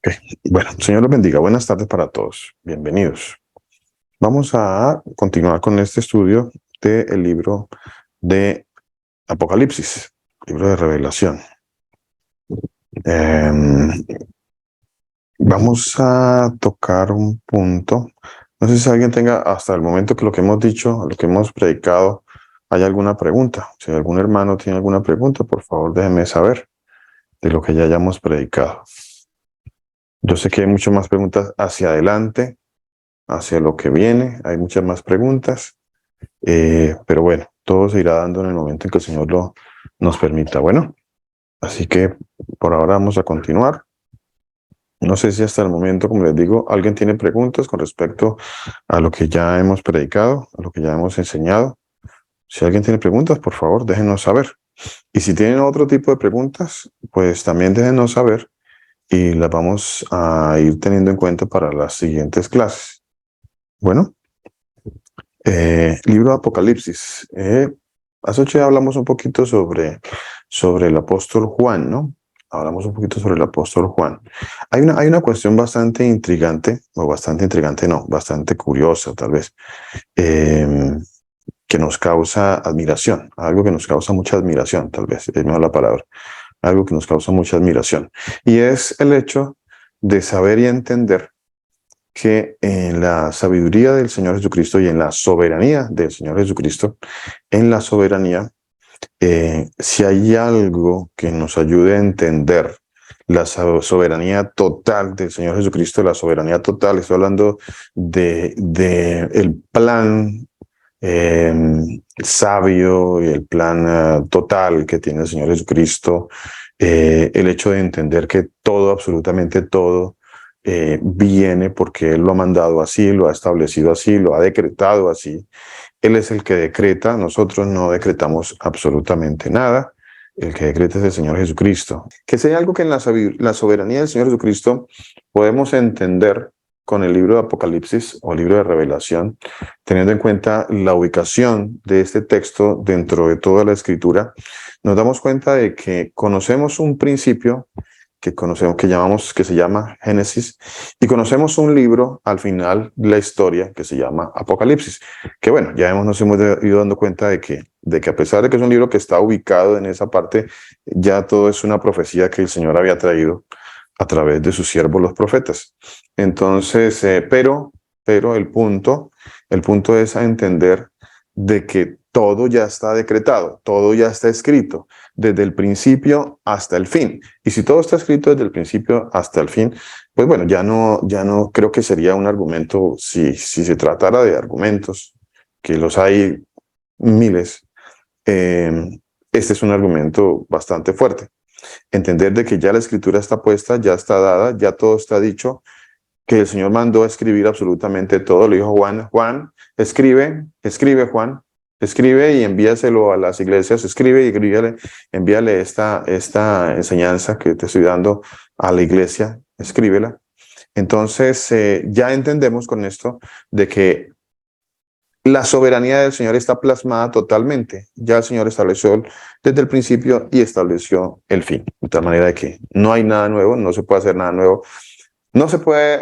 Ok. Bueno, Señor los bendiga. Buenas tardes para todos. Bienvenidos. Vamos a continuar con este estudio del libro de Apocalipsis, libro de Revelación. Vamos a tocar un punto. No sé si alguien tenga hasta el momento que lo que hemos dicho, lo que hemos predicado, hay alguna pregunta. Si algún hermano tiene alguna pregunta, por favor déjeme saber de lo que ya hayamos predicado. Yo sé que hay muchas más preguntas hacia adelante, hacia lo que viene. Hay muchas más preguntas, pero bueno, todo se irá dando en el momento en que el Señor nos permita. Bueno, así que por ahora vamos a continuar. No sé si hasta el momento, como les digo, alguien tiene preguntas con respecto a lo que ya hemos predicado, a lo que ya hemos enseñado. Si alguien tiene preguntas, por favor, déjenos saber. Y si tienen otro tipo de preguntas, pues también déjenos saber y las vamos a ir teniendo en cuenta para las siguientes clases. Bueno. Libro de Apocalipsis. Hace 8 días hablamos un poquito sobre el apóstol Juan, ¿no? Hablamos un poquito sobre el apóstol Juan. Hay una cuestión bastante intrigante, o bastante intrigante, no, bastante curiosa tal vez, que nos causa admiración, algo que nos causa mucha admiración, tal vez, es mejor la palabra, algo que nos causa mucha admiración. Y es el hecho de saber y entender que en la sabiduría del Señor Jesucristo y en la soberanía del Señor Jesucristo, en la soberanía, si hay algo que nos ayude a entender la soberanía total del Señor Jesucristo, la soberanía total, estoy hablando de el plan sabio y el plan total que tiene el Señor Jesucristo, el hecho de entender que todo, absolutamente todo, viene porque Él lo ha mandado así, lo ha establecido así, lo ha decretado así. Él es el que decreta, nosotros no decretamos absolutamente nada. El que decreta es el Señor Jesucristo. Que sea algo que en la soberanía del Señor Jesucristo podemos entender con el libro de Apocalipsis o libro de Revelación, teniendo en cuenta la ubicación de este texto dentro de toda la Escritura, nos damos cuenta de que conocemos un principio que se llama Génesis, y conocemos un libro al final de la historia que se llama Apocalipsis, que bueno, nos hemos ido dando cuenta de que a pesar de que es un libro que está ubicado en esa parte, ya todo es una profecía que el Señor había traído a través de sus siervos los profetas. Entonces, pero el punto es a entender de que todo ya está decretado, todo ya está escrito, desde el principio hasta el fin. Y si todo está escrito desde el principio hasta el fin, pues bueno, ya no creo que sería un argumento, si se tratara de argumentos, que los hay miles, este es un argumento bastante fuerte. Entender de que ya la escritura está puesta, ya está dada, ya todo está dicho, que el Señor mandó a escribir absolutamente todo. Le dijo Juan, escribe Juan, escribe y envíaselo a las iglesias, escribe y envíale esta enseñanza que te estoy dando a la iglesia, escríbela. Entonces, ya entendemos con esto de que la soberanía del Señor está plasmada totalmente. Ya el Señor estableció desde el principio y estableció el fin. De tal manera de que no hay nada nuevo, no se puede hacer nada nuevo. No se puede,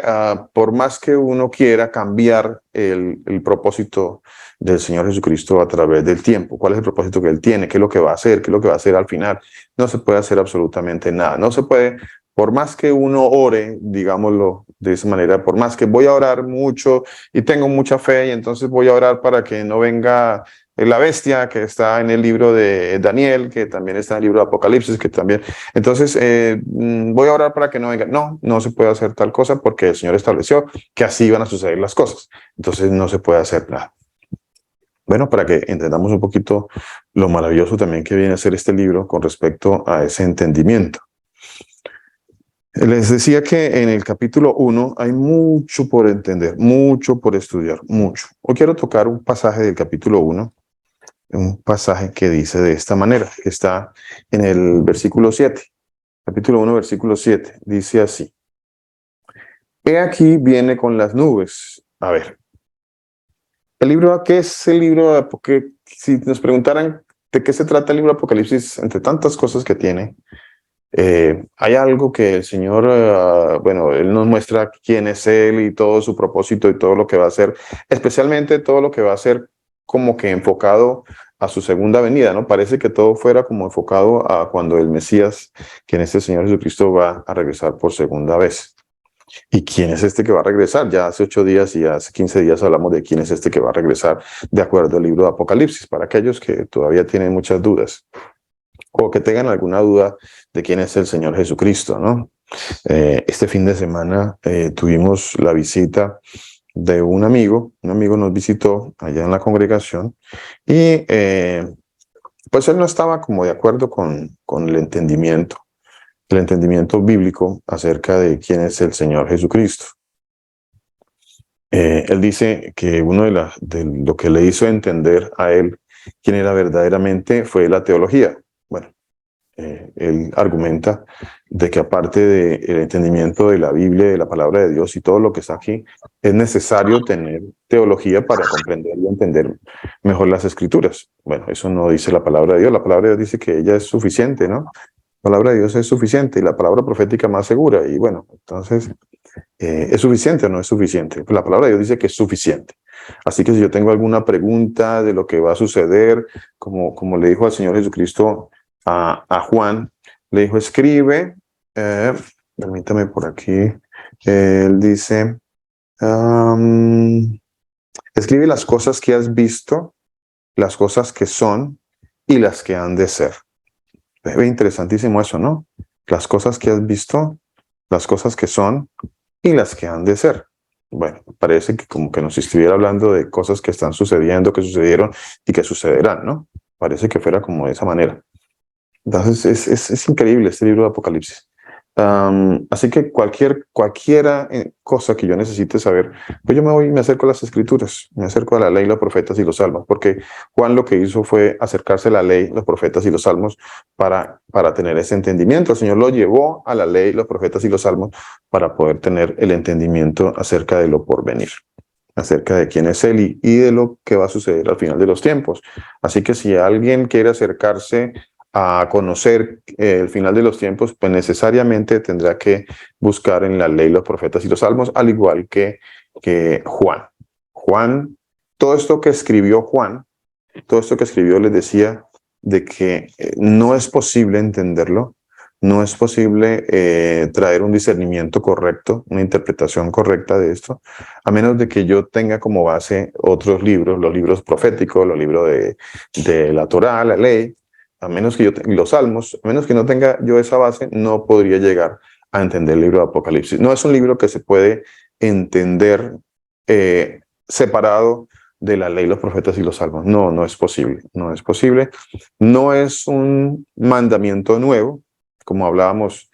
por más que uno quiera, cambiar el propósito del Señor Jesucristo a través del tiempo. ¿Cuál es el propósito que Él tiene? ¿Qué es lo que va a hacer? ¿Qué es lo que va a hacer al final? No se puede hacer absolutamente nada. No se puede, por más que uno ore, digámoslo de esa manera, por más que voy a orar mucho y tengo mucha fe y entonces voy a orar para que no venga la bestia que está en el libro de Daniel, que también está en el libro de Apocalipsis, que también. Entonces, voy a orar para que no venga. No se puede hacer tal cosa porque el Señor estableció que así iban a suceder las cosas. Entonces, no se puede hacer nada. Bueno, para que entendamos un poquito lo maravilloso también que viene a ser este libro con respecto a ese entendimiento. Les decía que en el capítulo 1 hay mucho por entender, mucho por estudiar, mucho. Hoy quiero tocar un pasaje del capítulo 1, un pasaje que dice de esta manera, que está en el versículo 7. Capítulo 1, versículo 7, dice así. He aquí viene con las nubes. A ver, ¿qué es el libro? Porque si nos preguntaran de qué se trata el libro de Apocalipsis, entre tantas cosas que tiene, Hay algo que el Señor, bueno, Él nos muestra quién es Él y todo su propósito y todo lo que va a hacer, especialmente todo lo que va a hacer como que enfocado a su segunda venida, ¿no? Parece que todo fuera como enfocado a cuando el Mesías, quien es el Señor Jesucristo, va a regresar por segunda vez. ¿Y quién es este que va a regresar? Ya hace 8 días y hace 15 días hablamos de quién es este que va a regresar de acuerdo al libro de Apocalipsis, para aquellos que todavía tienen muchas dudas o que tengan alguna duda de quién es el Señor Jesucristo, ¿no? Este fin de semana tuvimos la visita de un amigo nos visitó allá en la congregación y pues él no estaba como de acuerdo con el entendimiento bíblico acerca de quién es el Señor Jesucristo. Él dice que de lo que le hizo entender a él quién era verdaderamente fue la teología. Bueno, él argumenta de que aparte del entendimiento de la Biblia, de la palabra de Dios y todo lo que está aquí, es necesario tener teología para comprender y entender mejor las escrituras. Bueno, eso no dice la palabra de Dios. La palabra de Dios dice que ella es suficiente, ¿no? La palabra de Dios es suficiente y la palabra profética más segura. Y bueno, entonces, ¿es suficiente o no es suficiente? Pues la palabra de Dios dice que es suficiente. Así que si yo tengo alguna pregunta de lo que va a suceder, como le dijo al Señor Jesucristo a Juan, le dijo, escribe, permítame por aquí, él dice, escribe las cosas que has visto, las cosas que son y las que han de ser. Es interesantísimo eso, ¿no? Las cosas que has visto, las cosas que son y las que han de ser. Bueno, parece que como que nos estuviera hablando de cosas que están sucediendo, que sucedieron y que sucederán, ¿no? Parece que fuera como de esa manera. Entonces es increíble este libro de Apocalipsis. Así que cualquiera cosa que yo necesite saber, pues yo me acerco a las escrituras, me acerco a la ley, los profetas y los salmos, porque Juan lo que hizo fue acercarse a la ley, los profetas y los salmos para tener ese entendimiento. El Señor lo llevó a la ley, los profetas y los salmos para poder tener el entendimiento acerca de lo porvenir, acerca de quién es Él y de lo que va a suceder al final de los tiempos. Así que si alguien quiere acercarse a conocer el final de los tiempos, pues necesariamente tendrá que buscar en la ley, los profetas y los salmos, al igual que Juan. Juan, todo esto que escribió Juan, todo esto que escribió les decía de que no es posible entenderlo, no es posible traer un discernimiento correcto, una interpretación correcta de esto, a menos de que yo tenga como base otros libros, los libros proféticos, los libros de la Torá, la ley, a menos que yo los salmos, a menos que no tenga yo esa base, no podría llegar a entender el libro de Apocalipsis. No es un libro que se puede entender separado de la ley, los profetas y los salmos. No, no es posible, no es posible. No es un mandamiento nuevo, como hablábamos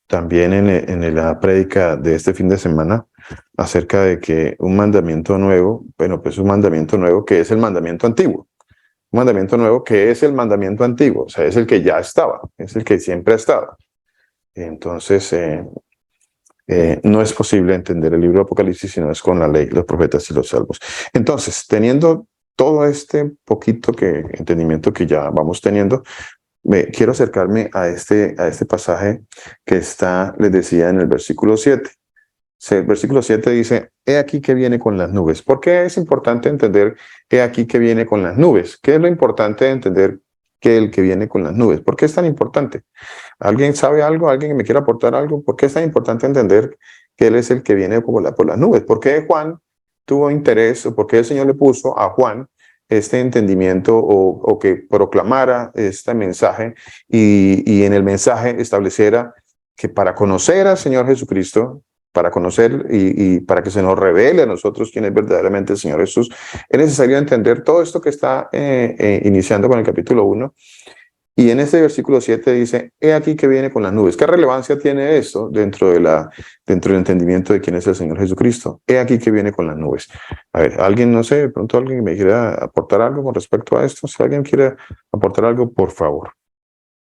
también en la prédica de este fin de semana, acerca de que un mandamiento nuevo, bueno, pues un mandamiento nuevo que es el mandamiento antiguo. Un mandamiento nuevo que es el mandamiento antiguo, o sea, es el que ya estaba, es el que siempre ha estado. Entonces, no es posible entender el libro de Apocalipsis si no es con la ley, los profetas y los salmos. Entonces, teniendo todo este poquito entendimiento que ya vamos teniendo, quiero acercarme a este pasaje que está, les decía, en el versículo 7. El versículo 7 dice, he aquí que viene con las nubes. ¿Por qué es importante entender he aquí que viene con las nubes? ¿Qué es lo importante de entender que el que viene con las nubes? ¿Por qué es tan importante? ¿Alguien sabe algo? ¿Alguien me quiere aportar algo? ¿Por qué es tan importante entender que Él es el que viene por las nubes? ¿Por qué Juan tuvo interés o por qué el Señor le puso a Juan este entendimiento o que proclamara este mensaje y en el mensaje estableciera que para conocer al Señor Jesucristo, para conocer y para que se nos revele a nosotros quién es verdaderamente el Señor Jesús, es necesario entender todo esto que está iniciando con el capítulo 1. Y en este versículo 7 dice, he aquí que viene con las nubes. ¿Qué relevancia tiene esto dentro del entendimiento de quién es el Señor Jesucristo? He aquí que viene con las nubes. A ver, alguien, no sé, de pronto alguien me quiera aportar algo con respecto a esto. Si alguien quiere aportar algo, por favor,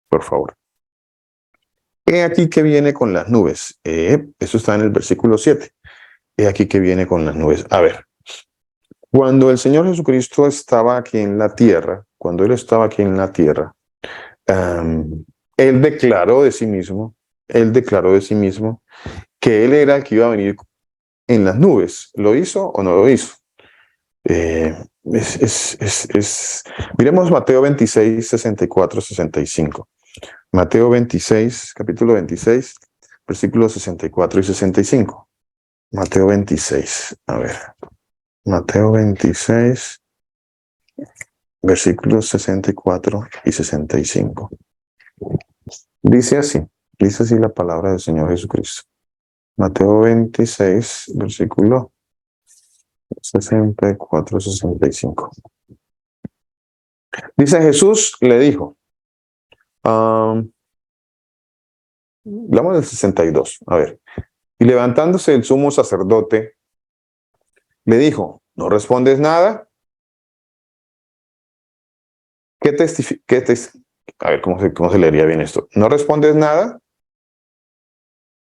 por favor. He aquí que viene con las nubes. Eso está en el versículo 7. He aquí que viene con las nubes. A ver, cuando el Señor Jesucristo estaba aquí en la tierra, cuando Él estaba aquí en la tierra, él declaró de sí mismo, que él era el que iba a venir en las nubes. ¿Lo hizo o no lo hizo? Miremos Mateo 26, 64, 65. Mateo 26, capítulo 26, versículos 64 y 65. Mateo 26, a ver. Mateo 26, versículos 64 y 65. Dice así la palabra del Señor Jesucristo. Mateo 26, versículo 64, 65. Dice: Jesús le dijo, hablamos del 62, a ver. Y levantándose el sumo sacerdote, le dijo: ¿no respondes nada? A ver, ¿cómo se leería bien esto? ¿No respondes nada?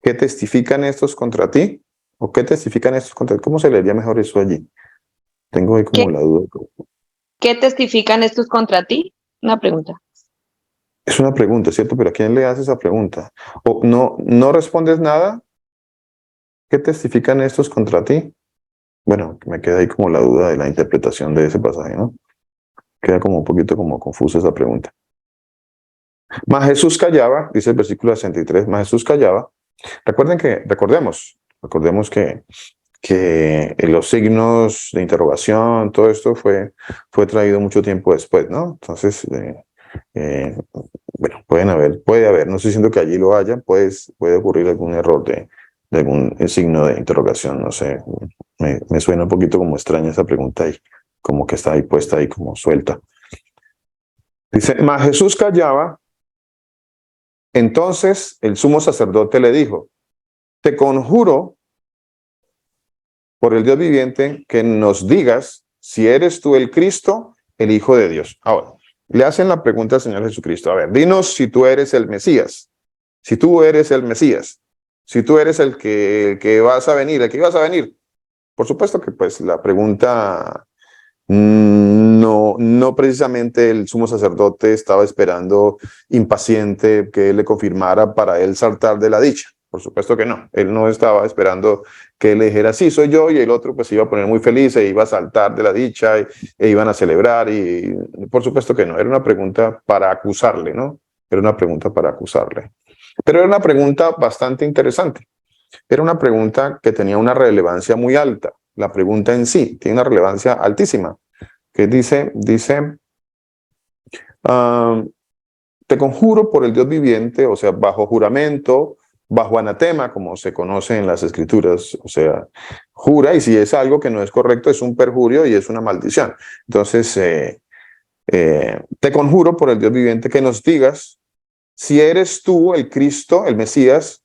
¿Qué testifican estos contra ti? ¿O qué testifican estos contra ti? ¿Cómo se leería mejor eso allí? Tengo ahí como la duda. ¿Qué testifican estos contra ti? Una pregunta. Es una pregunta, ¿cierto? Pero ¿a quién le hace esa pregunta? ¿O no respondes nada? ¿Qué testifican estos contra ti? Bueno, me queda ahí como la duda de la interpretación de ese pasaje, ¿no? Queda como un poquito como confusa esa pregunta. Mas Jesús callaba, dice el versículo 63, mas Jesús callaba. Recordemos que los signos de interrogación, todo esto fue traído mucho tiempo después, ¿no? Entonces, bueno, puede haber, no estoy diciendo que allí lo haya, puede ocurrir algún error de algún signo de interrogación, no sé, me suena un poquito como extraña esa pregunta ahí, como que está ahí puesta ahí como suelta. Dice: mas Jesús callaba. Entonces el sumo sacerdote le dijo: te conjuro por el Dios viviente que nos digas si eres tú el Cristo, el Hijo de Dios. Ahora, le hacen la pregunta al Señor Jesucristo: a ver, dinos si tú eres el Mesías, si tú eres el Mesías, si tú eres el que vas a venir, el que ibas a venir. Por supuesto que pues la pregunta no precisamente el sumo sacerdote estaba esperando impaciente que él le confirmara para él saltar de la dicha. Por supuesto que no. Él no estaba esperando que él le dijera: sí, soy yo, y el otro pues se iba a poner muy feliz e iba a saltar de la dicha e iban a celebrar. Y por supuesto que no. Era una pregunta para acusarle, ¿no? Era una pregunta para acusarle. Pero era una pregunta bastante interesante. Era una pregunta que tenía una relevancia muy alta. La pregunta en sí tiene una relevancia altísima, que dice, te conjuro por el Dios viviente, o sea, bajo juramento, bajo anatema, como se conoce en las escrituras, o sea, jura, y si es algo que no es correcto, es un perjurio y es una maldición. Entonces, te conjuro por el Dios viviente que nos digas si eres tú el Cristo, el Mesías,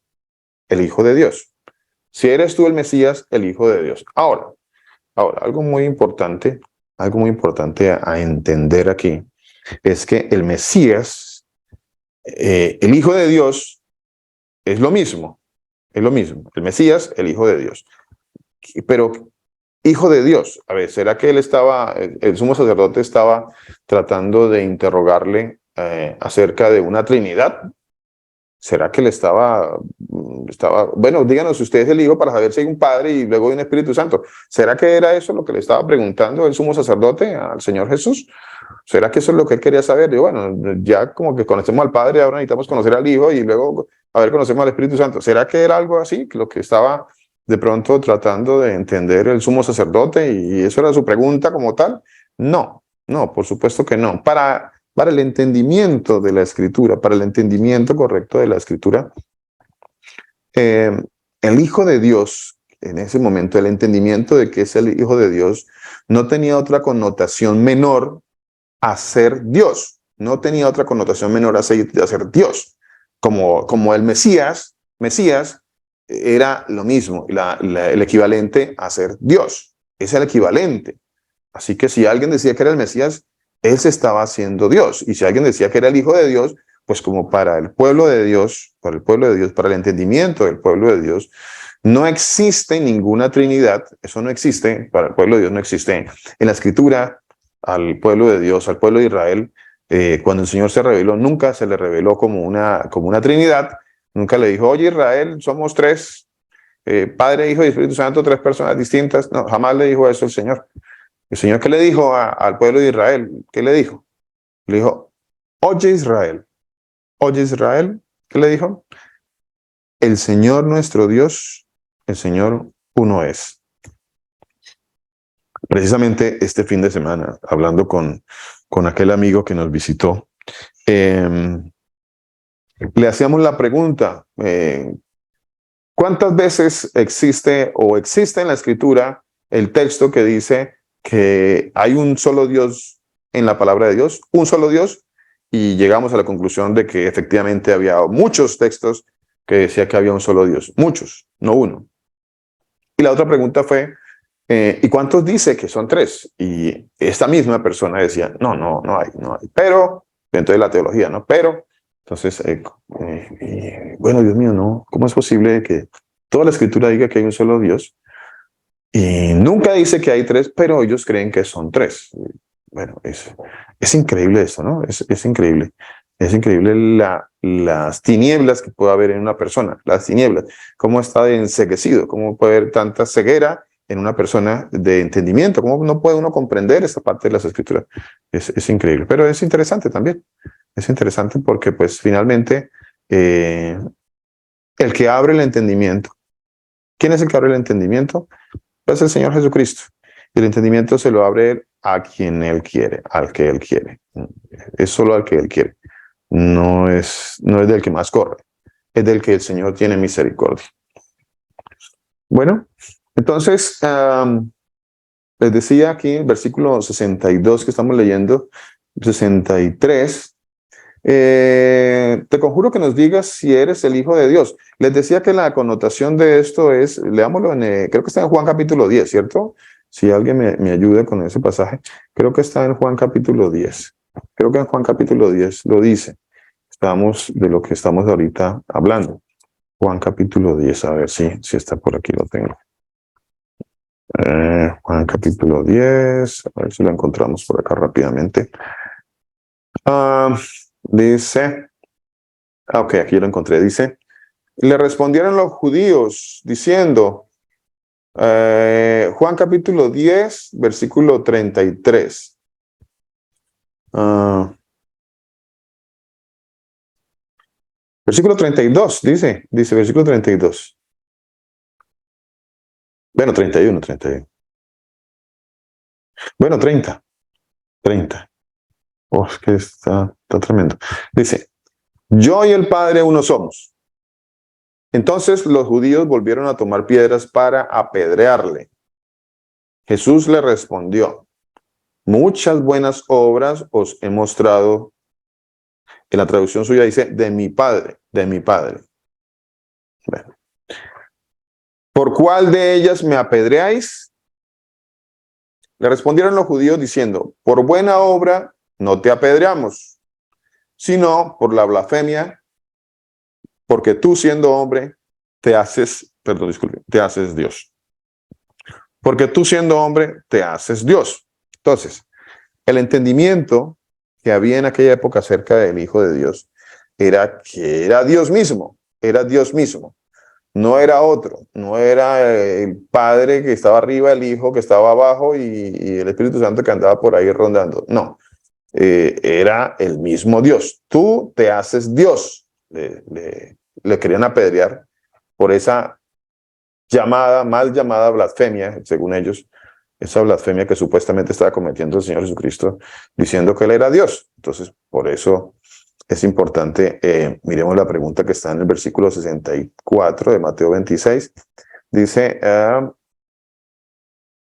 el Hijo de Dios. Si eres tú el Mesías, el Hijo de Dios. Ahora, algo muy importante a entender aquí es que el Mesías, el Hijo de Dios, es lo mismo. El Mesías, el Hijo de Dios. Pero, Hijo de Dios, a ver, ¿será que el sumo sacerdote estaba tratando de interrogarle acerca de una Trinidad? ¿Será que le estaba, bueno, díganos si usted es el Hijo para saber si hay un Padre y luego hay un Espíritu Santo? ¿Será que era eso lo que le estaba preguntando el sumo sacerdote al Señor Jesús? ¿Será que eso es lo que él quería saber? Y bueno, ya como que conocemos al Padre, ahora necesitamos conocer al Hijo y luego, a ver, conocemos al Espíritu Santo. ¿Será que era algo así, lo que estaba de pronto tratando de entender el sumo sacerdote y eso era su pregunta como tal? No, por supuesto que no. Para el entendimiento de la Escritura, para el entendimiento correcto de la Escritura, el Hijo de Dios, en ese momento, el entendimiento de que es el Hijo de Dios, no tenía otra connotación menor a ser Dios. No tenía otra connotación menor a ser Dios. Como el Mesías era lo mismo, el equivalente a ser Dios. Es el equivalente. Así que si alguien decía que era el Mesías, él se estaba haciendo Dios. Y si alguien decía que era el Hijo de Dios, pues como para el pueblo de Dios, para el entendimiento del pueblo de Dios, no existe ninguna Trinidad. Eso no existe, para el pueblo de Dios no existe. En la Escritura, al pueblo de Dios, al pueblo de Israel, Cuando el Señor se reveló, nunca se le reveló como una Trinidad, nunca le dijo, oye Israel, somos tres, Padre, Hijo y Espíritu Santo, tres personas distintas. No, jamás le dijo eso el Señor. El Señor, ¿qué le dijo al pueblo de Israel? ¿Qué le dijo? Le dijo, oye Israel, ¿qué le dijo? El Señor nuestro Dios, el Señor uno es. Precisamente este fin de semana, hablando con aquel amigo que nos visitó, le hacíamos la pregunta, ¿cuántas veces existe en la Escritura el texto que dice que hay un solo Dios en la palabra de Dios, un solo Dios? Y llegamos a la conclusión de que efectivamente había muchos textos que decía que había un solo Dios, muchos, no uno. Y la otra pregunta fue, ¿y cuántos dice que son tres? Y esta misma persona decía, no hay. Pero, dentro de la teología, ¿no? Pero, entonces, bueno, Dios mío, ¿no? ¿Cómo es posible que toda la Escritura diga que hay un solo Dios? Y nunca dice que hay tres, pero ellos creen que son tres. Bueno, es increíble eso, ¿no? Es increíble. Es increíble las tinieblas que puede haber en una persona, las tinieblas, cómo está enceguecido, cómo puede haber tanta ceguera en una persona de entendimiento, cómo no puede uno comprender esa parte de las Escrituras. Es increíble, pero es interesante también. Es interesante porque pues finalmente el que abre el entendimiento, ¿quién es el que abre el entendimiento? Es el Señor Jesucristo. El entendimiento se lo abre a quien Él quiere, al que Él quiere. Es solo al que Él quiere. No es del que más corre, es del que el Señor tiene misericordia. Bueno, entonces, les decía aquí, el versículo 62 que estamos leyendo, 63, te conjuro que nos digas si eres el Hijo de Dios. Les decía que la connotación de esto es, leámoslo, creo que está en Juan capítulo 10, ¿cierto? Si alguien me ayuda con ese pasaje, creo que está en Juan capítulo 10. Creo que en Juan capítulo 10 lo dice. Estamos de lo que estamos ahorita hablando. Juan capítulo 10, a ver si está por aquí, lo tengo. Juan capítulo 10, a ver si lo encontramos por acá rápidamente. Dice, ok, aquí lo encontré, dice, le respondieron los judíos diciendo, Juan capítulo 10, versículo 33. Versículo 32, dice versículo 32. Bueno, 31. Bueno, 30. Oh, es que está tremendo. Dice, yo y el Padre uno somos. Entonces los judíos volvieron a tomar piedras para apedrearle. Jesús le respondió, muchas buenas obras os he mostrado. En la traducción suya dice, de mi Padre. Bueno. ¿Por cuál de ellas me apedreáis? Le respondieron los judíos diciendo, por buena obra no te apedreamos, sino por la blasfemia, porque tú siendo hombre te haces Dios. Porque tú siendo hombre te haces Dios. Entonces, el entendimiento que había en aquella época acerca del Hijo de Dios era que era Dios mismo, no era otro, no era el Padre que estaba arriba, el Hijo que estaba abajo y el Espíritu Santo que andaba por ahí rondando. No, era el mismo Dios. Tú te haces Dios. Le querían apedrear por esa mal llamada blasfemia, según ellos, esa blasfemia que supuestamente estaba cometiendo el Señor Jesucristo, diciendo que Él era Dios. Entonces, por eso es importante, miremos la pregunta que está en el versículo 64 de Mateo 26. Dice,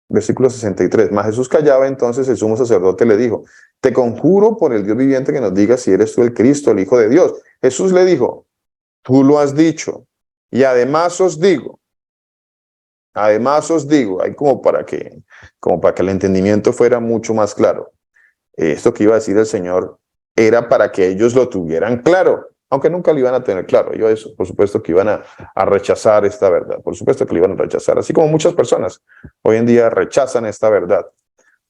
versículo 63, mas Jesús callaba, entonces el sumo sacerdote le dijo, te conjuro por el Dios viviente que nos digas si eres tú el Cristo, el Hijo de Dios. Jesús le dijo, tú lo has dicho, y además os digo, ahí como para que el entendimiento fuera mucho más claro. Esto que iba a decir el Señor era para que ellos lo tuvieran claro, aunque nunca lo iban a tener claro. Ellos, por supuesto, que iban a rechazar esta verdad. Por supuesto que lo iban a rechazar, así como muchas personas hoy en día rechazan esta verdad.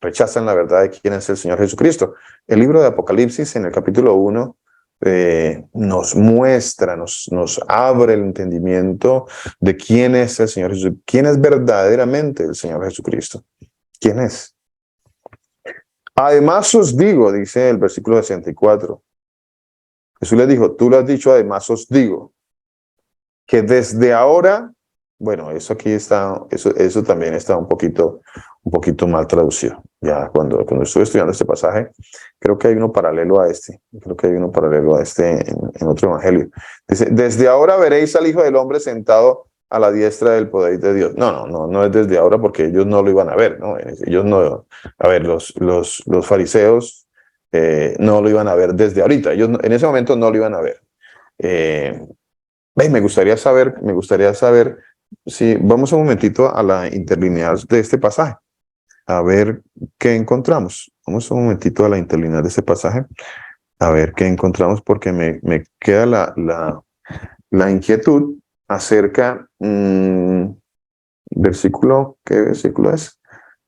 rechazan la verdad de quién es el Señor Jesucristo. El libro de Apocalipsis, en el capítulo 1, nos muestra, nos abre el entendimiento de quién es el Señor Jesucristo, quién es verdaderamente el Señor Jesucristo. ¿Quién es? Además os digo, dice el versículo 64. Jesús les dijo, tú lo has dicho, además os digo, que desde ahora, bueno, eso aquí está, eso también está un poquito mal traducido. Ya cuando estuve estudiando este pasaje, creo que hay uno paralelo a este, en otro evangelio. Dice, desde ahora veréis al Hijo del Hombre sentado a la diestra del poder de Dios. No es desde ahora, porque ellos no lo iban a ver, ¿no? Ellos no, a ver, los fariseos no lo iban a ver desde ahorita, ellos en ese momento no lo iban a ver. Me gustaría saber si vamos un momentito a la interlineal de este pasaje, a ver qué encontramos. Vamos un momentito a la interlineal de este pasaje, a ver qué encontramos, porque me queda la inquietud acerca, versículo, ¿qué versículo es?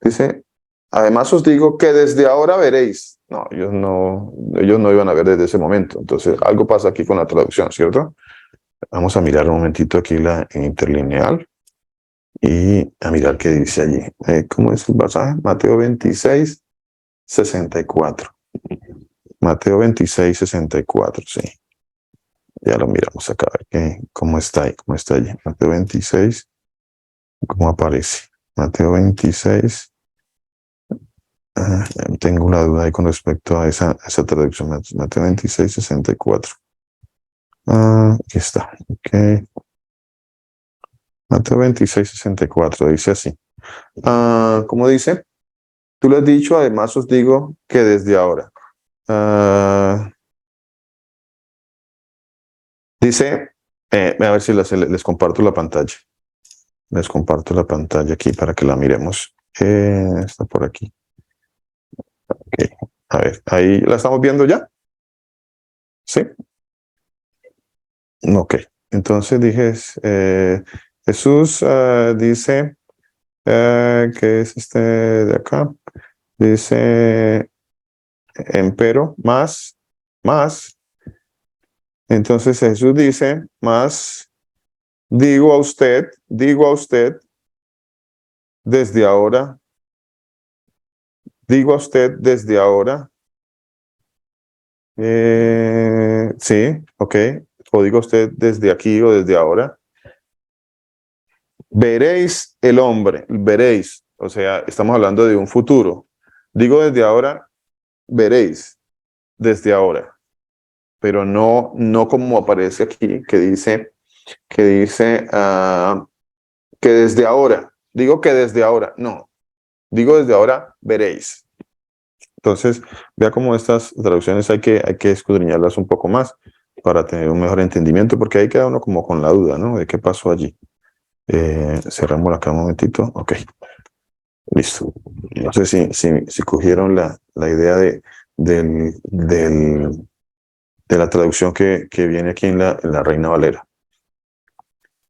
Dice, además os digo que desde ahora veréis. No, ellos no iban a ver desde ese momento. Entonces, algo pasa aquí con la traducción, ¿cierto? Vamos a mirar un momentito aquí la interlineal y a mirar qué dice allí. ¿Cómo es el pasaje? Mateo 26, 64. Mateo 26, 64, sí. Ya lo miramos acá, a ver cómo está ahí, cómo está allí. Mateo 26, ¿cómo aparece? Mateo 26. Tengo una duda ahí con respecto a esa traducción. Mateo 26, 64. Aquí está. Ok. Mateo 26, 64 dice así. ¿Cómo dice? Tú lo has dicho, además os digo que desde ahora. Dice, a ver si les comparto la pantalla. Les comparto la pantalla aquí para que la miremos. Está por aquí. Okay. A ver, ahí la estamos viendo ya. ¿Sí? Ok. Entonces dije, Jesús dice, que es este de acá. Dice, empero, más. Entonces Jesús dice, más, digo a usted, desde ahora, sí, ok, o digo a usted desde aquí o desde ahora, veréis el hombre, veréis, o sea, estamos hablando de un futuro, digo desde ahora, veréis, desde ahora, pero no como aparece aquí, que dice que desde ahora, digo que desde ahora, no, digo desde ahora veréis. Entonces, vea cómo estas traducciones hay que escudriñarlas un poco más para tener un mejor entendimiento, porque ahí queda uno como con la duda, ¿no? De qué pasó allí. Cerramos acá un momentito. Ok, listo. No sé si cogieron la idea de la traducción que viene aquí en la Reina Valera.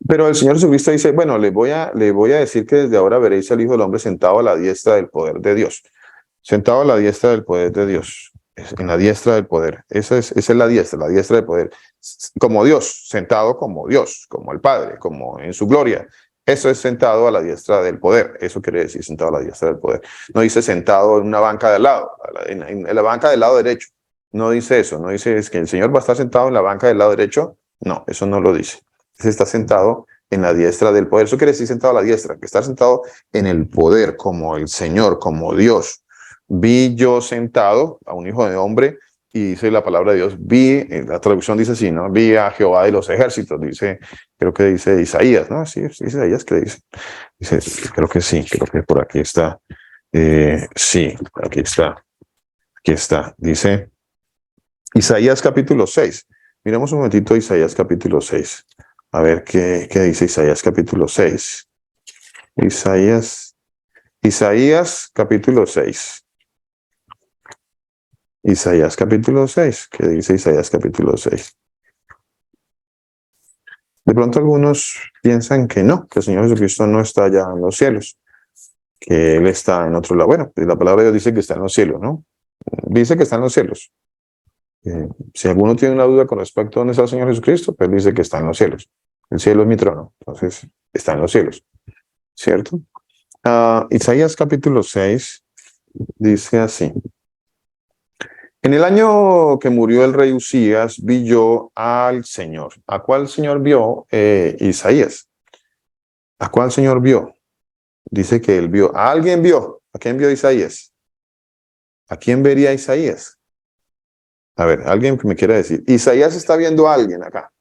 Pero el Señor Jesucristo dice, bueno, le voy a decir que desde ahora veréis al Hijo del Hombre sentado a la diestra del poder de Dios. Sentado a la diestra del poder de Dios. En la diestra del poder. Esa es la diestra del poder. Como Dios, sentado como Dios, como el Padre, como en su gloria. Eso es sentado a la diestra del poder. Eso quiere decir sentado a la diestra del poder. No dice sentado en una banca de al lado, en la banca del lado derecho. No dice eso. No dice es que el Señor va a estar sentado en la banca del lado derecho. No, eso no lo dice. Está sentado en la diestra del poder. Eso quiere decir sentado a la diestra, que está sentado en el poder como el Señor, como Dios. Vi yo sentado a un hijo de hombre, y dice la palabra de Dios, la traducción dice así, ¿no? Vi a Jehová de los ejércitos, creo que dice Isaías, ¿no? Sí, Isaías, ¿qué dice? Creo que por aquí está. Sí, aquí está. Dice Isaías capítulo 6. Miramos un momentito Isaías capítulo 6. A ver qué dice Isaías capítulo 6. Isaías capítulo 6. Isaías capítulo 6. ¿Qué dice Isaías capítulo 6? De pronto algunos piensan que no, que el Señor Jesucristo no está allá en los cielos, que Él está en otro lado. Bueno, la palabra de Dios dice que está en los cielos, ¿no? Dice que está en los cielos. Si alguno tiene una duda con respecto a dónde está el Señor Jesucristo, pues dice que está en los cielos. El cielo es mi trono, entonces está en los cielos, ¿cierto? Isaías capítulo 6 dice así. En el año que murió el rey Usías, vi yo al Señor. ¿A cuál Señor vio Isaías? ¿A cuál Señor vio? Dice que él vio. ¿A alguien vio? ¿A quién vio Isaías? ¿A quién vería Isaías? A ver, alguien que me quiera decir. Isaías está viendo a alguien acá.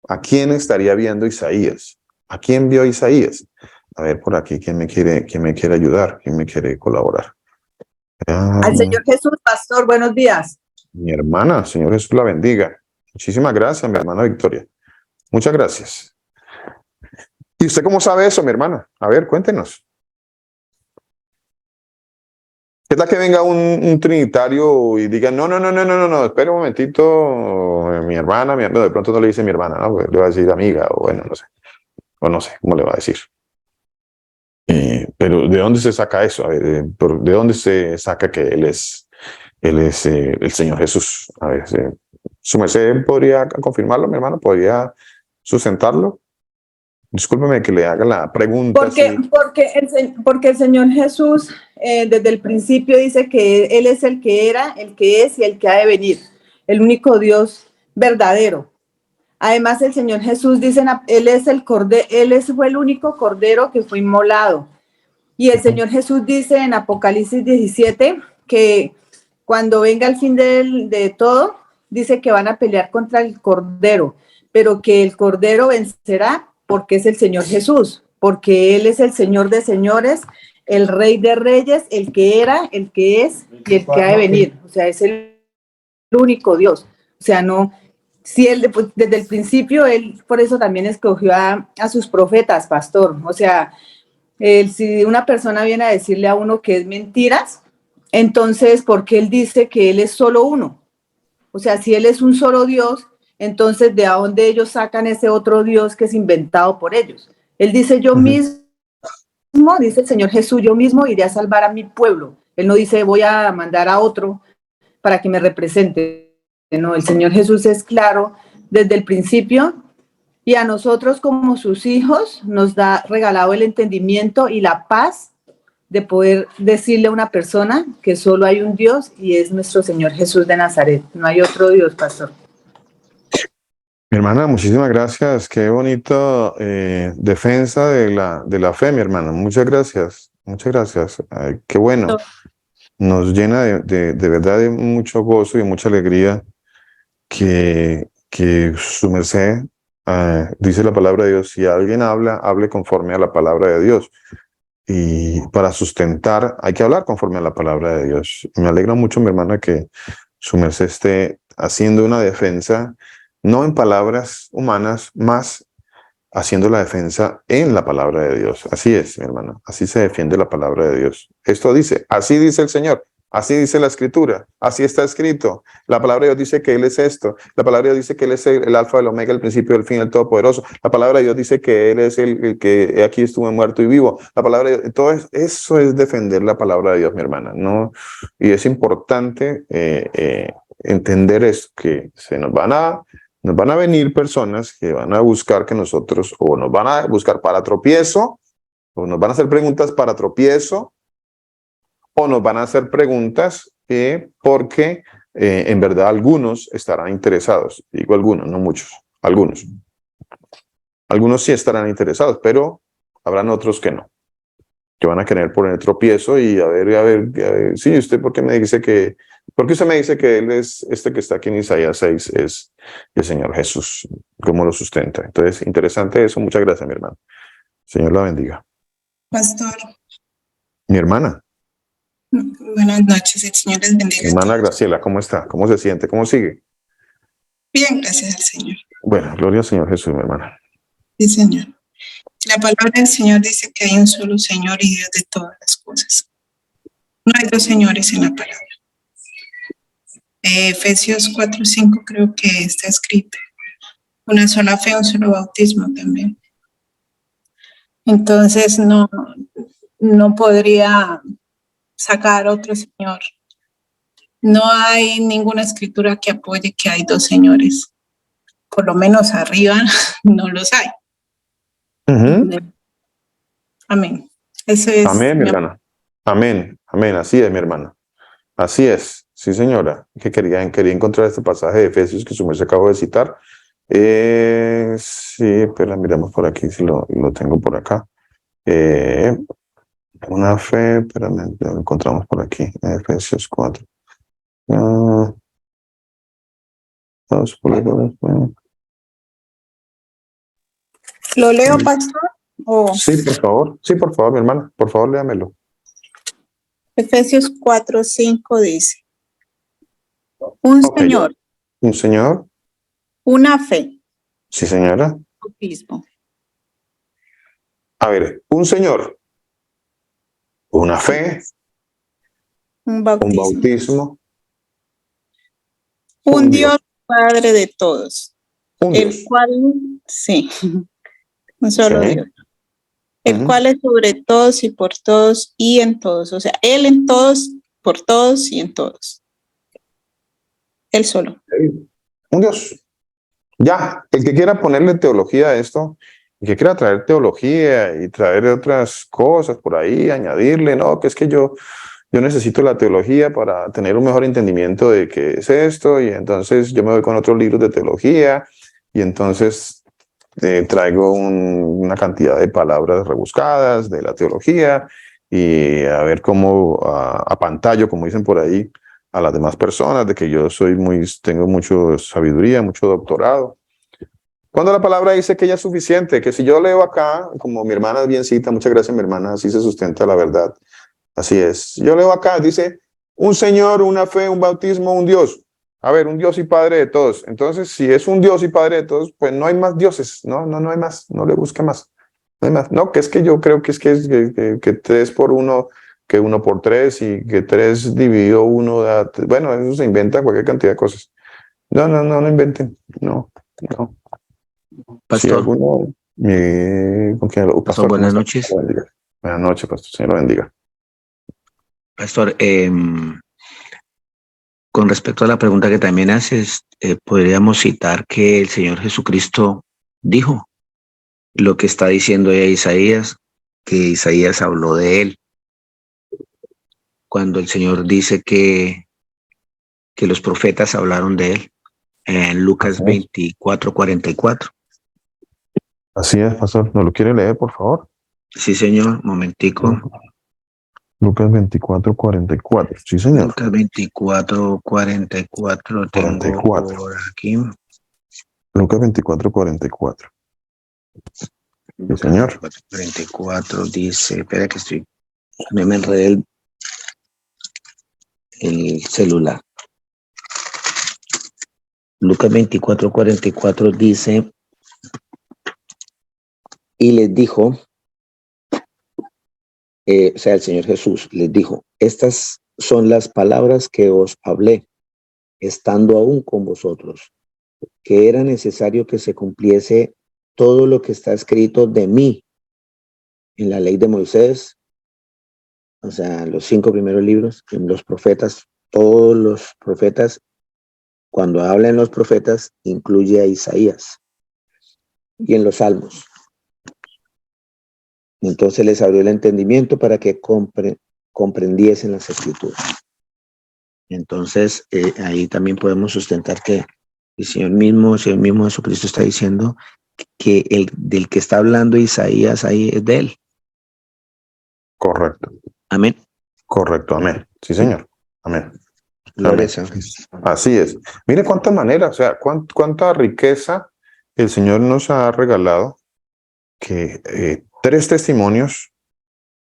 ¿A quién estaría viendo Isaías? ¿A quién vio Isaías? A ver, por aquí, quién me quiere ayudar? ¿Quién me quiere colaborar? Al Señor Jesús, pastor, buenos días. Mi hermana, Señor Jesús la bendiga. Muchísimas gracias, mi hermana Victoria. Muchas gracias. ¿Y usted cómo sabe eso, mi hermana? A ver, cuéntenos. ¿Qué tal que venga un trinitario y diga, no, espera un momentito, mi hermana, de pronto no le dice mi hermana, ¿no? Le va a decir amiga, o bueno, no sé. O no sé cómo le va a decir. Pero ¿de dónde se saca eso? A ver, ¿de dónde se saca que Él es el Señor Jesús? A ver, ¿su merced podría confirmarlo, mi hermano? ¿Podría sustentarlo? Discúlpeme que le haga la pregunta. Porque el Señor Jesús desde el principio dice que Él es el que era, el que es y el que ha de venir, el único Dios verdadero. Además, el Señor Jesús dice, Él es el cordero, fue el único cordero que fue inmolado. Y el Señor Jesús dice en Apocalipsis 17 que cuando venga el fin de todo, dice que van a pelear contra el cordero, pero que el cordero vencerá porque es el Señor Jesús, porque Él es el Señor de señores, el Rey de reyes, el que era, el que es y el que ha de venir. O sea, es el único Dios. O sea, no, si Él, pues, desde el principio, Él por eso también escogió a sus profetas, pastor. O sea, si una persona viene a decirle a uno que es mentiras, entonces, ¿por qué Él dice que Él es solo uno? O sea, si Él es un solo Dios, entonces, ¿de dónde ellos sacan ese otro Dios que es inventado por ellos? Él dice, yo mismo, dice el Señor Jesús, yo mismo iré a salvar a mi pueblo. Él no dice, voy a mandar a otro para que me represente. No, el Señor Jesús es claro desde el principio y a nosotros como sus hijos nos da regalado el entendimiento y la paz de poder decirle a una persona que solo hay un Dios y es nuestro Señor Jesús de Nazaret. No hay otro Dios, pastor. Mi hermana, muchísimas gracias. Qué bonita defensa de la fe, mi hermana. Muchas gracias. Muchas gracias. Ay, qué bueno. Nos llena de verdad de mucho gozo y mucha alegría que su merced dice la palabra de Dios. Si alguien habla, hable conforme a la palabra de Dios. Y para sustentar hay que hablar conforme a la palabra de Dios. Me alegra mucho, mi hermana, que su merced esté haciendo una defensa, no en palabras humanas, más haciendo la defensa en la palabra de Dios. Así es, mi hermana. Así se defiende la palabra de Dios. Esto dice, así dice el Señor. Así dice la Escritura, así está escrito. La palabra de Dios dice que Él es esto. La palabra de Dios dice que Él es el alfa, el omega, el principio, el fin, el todopoderoso. La palabra de Dios dice que Él es el que aquí estuvo muerto y vivo. La palabra de Dios, todo eso es defender la palabra de Dios, mi hermana. ¿No? Y es importante entender esto, que nos van a venir personas que van a buscar que nosotros, o nos van a buscar para tropiezo, o nos van a hacer preguntas para tropiezo, o nos van a hacer preguntas porque en verdad algunos estarán interesados. Digo algunos, no muchos, algunos. Algunos sí estarán interesados, pero habrán otros que no, que van a querer poner tropiezo y a ver, sí, usted ¿por qué usted me dice que Él es este que está aquí en Isaías 6, es el Señor Jesús? ¿Cómo lo sustenta? Entonces, interesante eso. Muchas gracias, mi hermano. Señor la bendiga. Pastor. Mi hermana. Buenas noches, el Señor les bendiga. Hermana Graciela, ¿cómo está? ¿Cómo se siente? ¿Cómo sigue? Bien, gracias al Señor. Bueno, gloria al Señor Jesús, mi hermana. Sí, Señor. La palabra del Señor dice que hay un solo Señor y Dios de todas las cosas. No hay dos señores en la palabra. Efesios 4:5 creo que está escrito. Una sola fe, un solo bautismo también. Entonces no podría sacar otro señor. No hay ninguna escritura que apoye que hay dos señores. Por lo menos arriba no los hay. Amén. Eso es. Amén, mi hermana. Amén, amén. Así es, mi hermana. Así es. Sí, señora. Que quería encontrar este pasaje de Efesios que su merced acabo de citar. Sí, pero miramos por aquí, si lo tengo por acá. Una fe, espérame, lo encontramos por aquí, Efesios 4. ¿Lo leo, pastor? Sí, por favor, mi hermana, por favor, léamelo. Efesios 4:5 dice: un Ok, señor, un señor, una fe, sí, señora. bautismo. A ver, un señor, una fe, Un un bautismo. bautismo, Un Dios Padre de todos, un el Dios. cual, sí, un solo Sí. Dios, el cual es sobre todos y por todos y en todos. O sea, Él en todos, por todos y en todos. Él solo. Un Dios. Ya, el que quiera ponerle teología a esto, el que quiera traer teología y traer otras cosas por ahí, añadirle, no, que es que yo necesito la teología para tener un mejor entendimiento de qué es esto, y entonces yo me voy con otros libros de teología, y entonces traigo una cantidad de palabras rebuscadas de la teología, y a ver cómo apantallo, como dicen por ahí, a las demás personas, de que yo tengo mucha sabiduría, mucho doctorado. Cuando la palabra dice que ella es suficiente, que si yo leo acá, como mi hermana bien cita, muchas gracias mi hermana, así se sustenta la verdad. Así es. Yo leo acá, dice, un Señor, una fe, un bautismo, un Dios. A ver, un Dios y Padre de todos. Entonces, si es un Dios y Padre de todos, pues no hay más dioses. No hay más. No le busque más. No hay más. No, que es que yo creo que es que 3 por 1, que 1 por 3 y que 3 dividido 1 da. Bueno, eso se inventa cualquier cantidad de cosas. No inventen. No. Si Pastor, alguno, ¿con quién lo? pastor, Pastor, ¿cómo buenas está? noches. Señor lo bendiga. Buenas noches, pastor. Señor lo bendiga. Pastor, con respecto a la pregunta que también haces, podríamos citar que el Señor Jesucristo dijo lo que está diciendo ya Isaías, que Isaías habló de él, cuando el Señor dice que los profetas hablaron de él, en Lucas 24:44. Así es, pastor. ¿No lo quiere leer, por favor? Sí, señor, momentico. Lucas 24:44. Sí, señor. Lucas 24:44 tengo 44. por aquí. Lucas 24:44. Sí, señor. 44 dice, espera que me enredé el celular. Lucas 24:44 dice, y les dijo, o sea, el Señor Jesús les dijo, estas son las palabras que os hablé, estando aún con vosotros, que era necesario que se cumpliese todo lo que está escrito de mí en la ley de Moisés, o sea, los 5 primeros libros, en los profetas, todos los profetas, cuando hablan los profetas, incluye a Isaías y en los salmos. Entonces les abrió el entendimiento para que comprendiesen las escrituras. Entonces, ahí también podemos sustentar que el Señor mismo Jesucristo está diciendo que del que está hablando Isaías ahí es de él. Correcto. Amén. Correcto, amén. Sí, señor. Amén. Gloria Amén. Así es. Mire cuántas maneras, o sea, cuánta riqueza el Señor nos ha regalado, que 3 testimonios,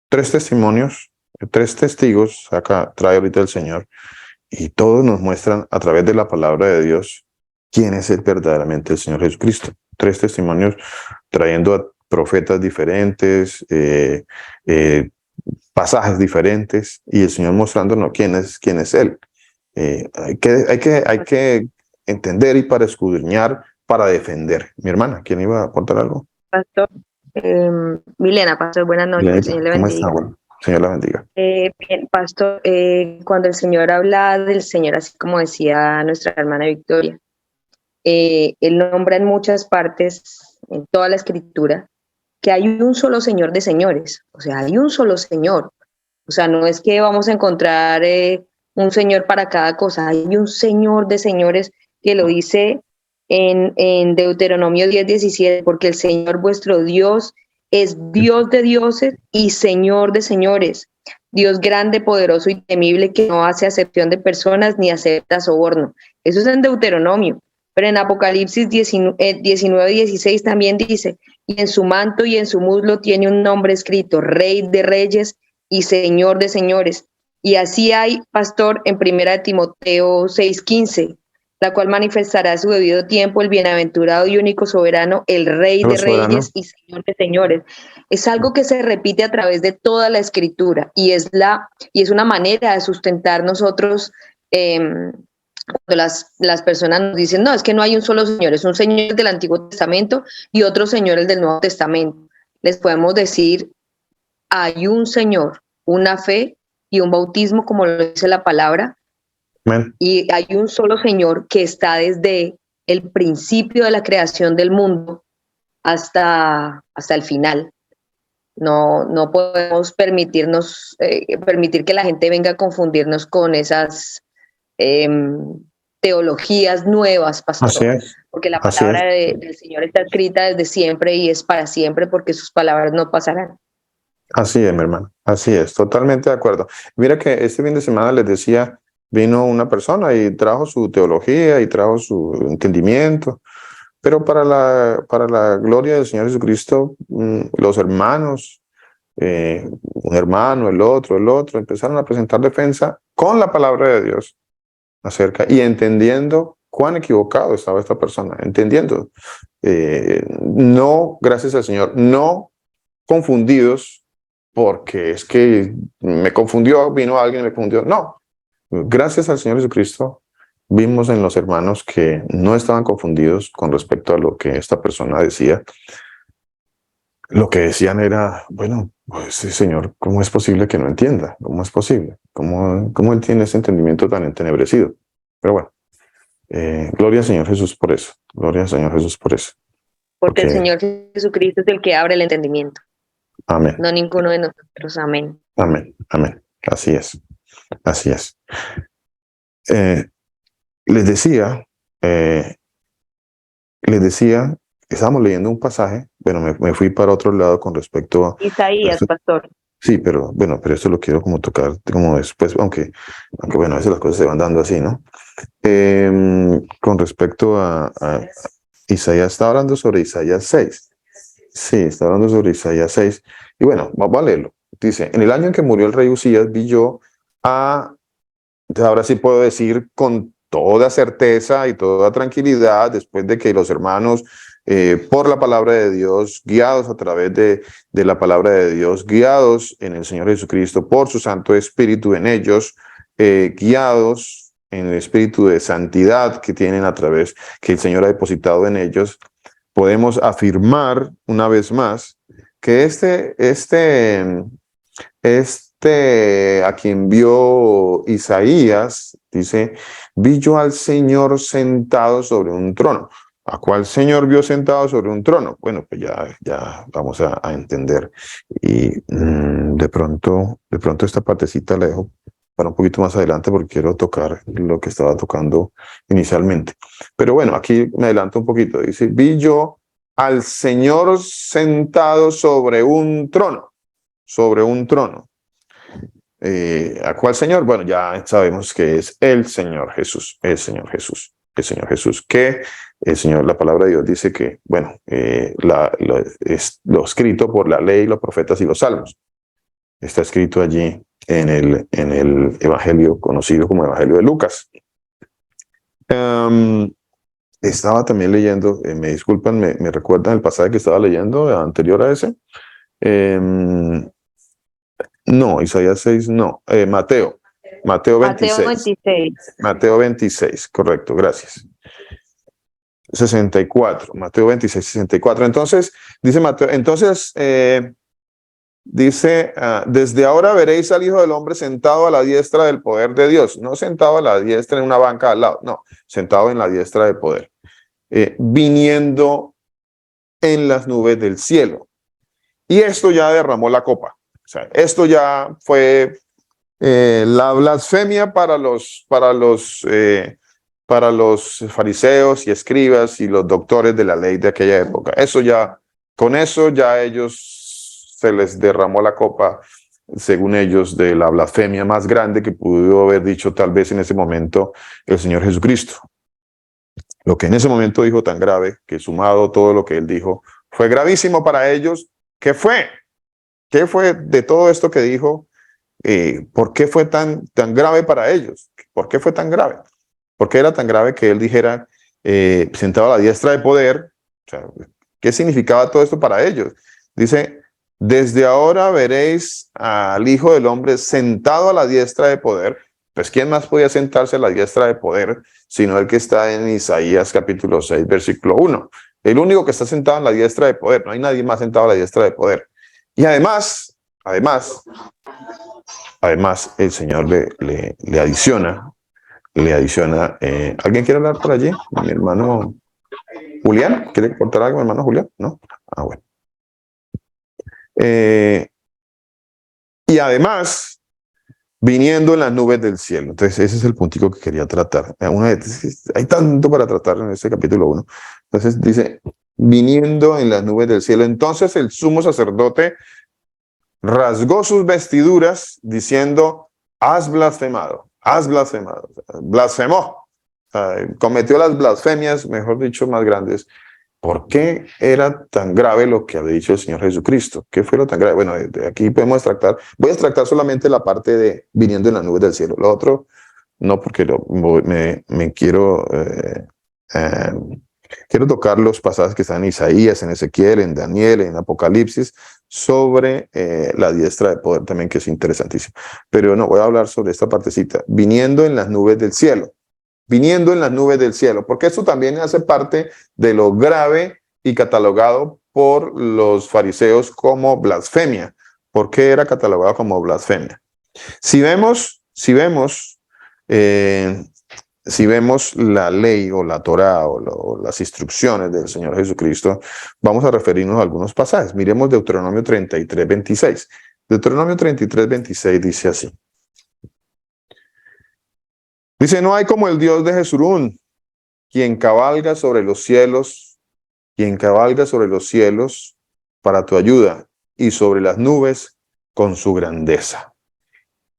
3 testigos, acá trae ahorita el Señor, y todos nos muestran a través de la palabra de Dios quién es verdaderamente el Señor Jesucristo. 3 testimonios trayendo a profetas diferentes, pasajes diferentes, y el Señor mostrándonos quién es Él. Hay que entender y para escudriñar, para defender. Mi hermana, ¿quién iba a aportar algo? Pastor, Milena, pastor, buenas noches, Señor le ¿Cómo bendiga. está? Bueno, Señor la bendiga. Bien, pastor, cuando el Señor habla del Señor, así como decía nuestra hermana Victoria, Él nombra en muchas partes, en toda la Escritura, que hay un solo Señor de señores, o sea, hay un solo Señor. O sea, no es que vamos a encontrar un Señor para cada cosa, hay un Señor de señores que lo dice en Deuteronomio 10:17, porque el Señor vuestro Dios es Dios de dioses y Señor de señores, Dios grande, poderoso y temible, que no hace acepción de personas ni acepta soborno. Eso es en Deuteronomio, pero en Apocalipsis 19:16 también dice, y en su manto y en su muslo tiene un nombre escrito, Rey de Reyes y Señor de señores. Y así hay, pastor, en 1 Timoteo 6:15, la cual manifestará a su debido tiempo el bienaventurado y único soberano, el Rey de Reyes y Señor de señores. Es algo que se repite a través de toda la Escritura y es una manera de sustentar nosotros cuando las personas nos dicen, no, es que no hay un solo Señor, es un Señor del Antiguo Testamento y otro Señor el del Nuevo Testamento. Les podemos decir, hay un Señor, una fe y un bautismo, como lo dice la palabra, y hay un solo Señor que está desde el principio de la creación del mundo hasta el final. No podemos permitir que la gente venga a confundirnos con esas teologías nuevas, pastor. Así es. Porque la palabra del Señor está escrita desde siempre y es para siempre, porque sus palabras no pasarán. Así es, mi hermano. Así es, totalmente de acuerdo. Mira que este fin de semana les decía, vino una persona y trajo su teología y trajo su entendimiento, pero para la gloria del Señor Jesucristo, los hermanos, un hermano, el otro, empezaron a presentar defensa con la palabra de Dios acerca y entendiendo cuán equivocado estaba esta persona, entendiendo, no, gracias al Señor, no confundidos porque es que me confundió, vino alguien y me confundió. No, gracias al Señor Jesucristo vimos en los hermanos que no estaban confundidos con respecto a lo que esta persona decía. Lo que decían era, bueno, pues sí, Señor, ¿cómo es posible que no entienda? ¿Cómo es posible? ¿Cómo él tiene ese entendimiento tan entenebrecido? Pero bueno, gloria al Señor Jesús por eso. Gloria al Señor Jesús por eso. Porque el Señor Jesucristo es el que abre el entendimiento. Amén. No ninguno de nosotros. Amén. Amén. Amén. Así es. Así es. Les decía, estábamos leyendo un pasaje, bueno, me fui para otro lado con respecto a... Isaías, pastor. Sí, pero bueno, pero esto lo quiero como tocar como después, aunque bueno, a veces las cosas se van dando así, ¿no? Con respecto a Isaías, está hablando sobre Isaías 6. Sí, está hablando sobre Isaías 6. Y bueno, vamos a leerlo. Dice, en el año en que murió el rey Usías, vi yo ahora sí puedo decir con toda certeza y toda tranquilidad, después de que los hermanos, por la palabra de Dios, guiados a través de la palabra de Dios, guiados en el Señor Jesucristo, por su Santo Espíritu en ellos, guiados en el Espíritu de santidad que tienen a través, que el Señor ha depositado en ellos, podemos afirmar una vez más que a quien vio Isaías, dice, vi yo al Señor sentado sobre un trono. ¿A cuál Señor vio sentado sobre un trono? Bueno, pues ya vamos a entender. Y de pronto esta partecita la dejo para un poquito más adelante porque quiero tocar lo que estaba tocando inicialmente. Pero bueno, aquí me adelanto un poquito. Dice, vi yo al Señor sentado sobre un trono. Sobre un trono. ¿A cuál Señor? Bueno, ya sabemos que es el Señor Jesús, el Señor Jesús, el Señor Jesús, que el Señor, la palabra de Dios dice que, bueno, es lo escrito por la ley, los profetas y los salmos. Está escrito allí en el Evangelio conocido como Evangelio de Lucas. Estaba también leyendo, me disculpan, me recuerdan el pasaje que estaba leyendo anterior a ese. No, Isaías 6, no. Mateo 26. Mateo 26, correcto, gracias. 64, Mateo 26, 64. Entonces, Dice Mateo, entonces, dice, desde ahora veréis al Hijo del Hombre sentado a la diestra del poder de Dios. No sentado a la diestra en una banca al lado, no, sentado en la diestra del poder. Viniendo en las nubes del cielo. Y esto ya derramó la copa. O sea, esto ya fue la blasfemia para los fariseos y escribas y los doctores de la ley de aquella época. Eso ya, con eso ya ellos se les derramó la copa, según ellos, de la blasfemia más grande que pudo haber dicho tal vez en ese momento el Señor Jesucristo. Lo que en ese momento dijo tan grave, que sumado todo lo que él dijo, fue gravísimo para ellos. ¿Qué fue? ¿Qué fue de todo esto que dijo? ¿Por qué fue tan grave para ellos? ¿Por qué fue tan grave? ¿Por qué era tan grave que él dijera, sentado a la diestra de poder? O sea, ¿qué significaba todo esto para ellos? Dice, desde ahora veréis al Hijo del Hombre sentado a la diestra de poder. Pues, ¿quién más podía sentarse a la diestra de poder sino el que está en Isaías capítulo 6, versículo 1? El único que está sentado en la diestra de poder. No hay nadie más sentado a la diestra de poder. Y además, el Señor le adiciona. ¿Alguien quiere hablar por allí? Mi hermano Julián. ¿Quiere contar algo, mi hermano Julián? ¿No? Ah, bueno. Y además, viniendo en las nubes del cielo. Entonces, ese es el puntico que quería tratar. Hay tanto para tratar en este capítulo 1. Entonces, dice, viniendo en las nubes del cielo. Entonces, el sumo sacerdote rasgó sus vestiduras diciendo, has blasfemado, blasfemó. Cometió las blasfemias, mejor dicho, más grandes. ¿Por qué era tan grave lo que había dicho el Señor Jesucristo? ¿Qué fue lo tan grave? Bueno, de aquí podemos extractar. Voy a extractar solamente la parte de viniendo en las nubes del cielo. Lo otro, no, porque me quiero tocar los pasajes que están en Isaías, en Ezequiel, en Daniel, en Apocalipsis, sobre la diestra de poder también, que es interesantísimo. Pero no, voy a hablar sobre esta partecita. Viniendo en las nubes del cielo. Viniendo en las nubes del cielo, porque esto también hace parte de lo grave y catalogado por los fariseos como blasfemia. ¿Por qué era catalogado como blasfemia? Si vemos la ley o la Torá o las instrucciones del Señor Jesucristo, vamos a referirnos a algunos pasajes. Miremos Deuteronomio 33, 26. Deuteronomio 33, 26 dice así. Dice, no hay como el Dios de Jesurún, quien cabalga sobre los cielos para tu ayuda, y sobre las nubes con su grandeza.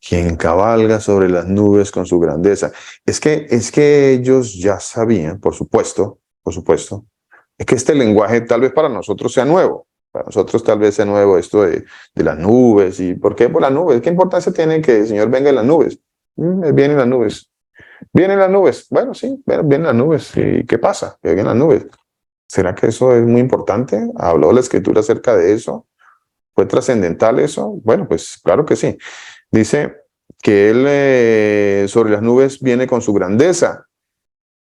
Quien cabalga sobre las nubes con su grandeza. Es que ellos ya sabían, por supuesto, es que este lenguaje tal vez para nosotros sea nuevo. Para nosotros tal vez sea nuevo esto de las nubes. ¿Y por qué por las nubes? ¿Qué importancia tiene que el Señor venga en las nubes? Viene en las nubes. ¿Vienen las nubes? Bueno, sí, vienen las nubes. ¿Y qué pasa? Que vienen las nubes. ¿Será que eso es muy importante? ¿Habló la Escritura acerca de eso? ¿Fue trascendental eso? Bueno, pues claro que sí. Dice que Él sobre las nubes viene con su grandeza.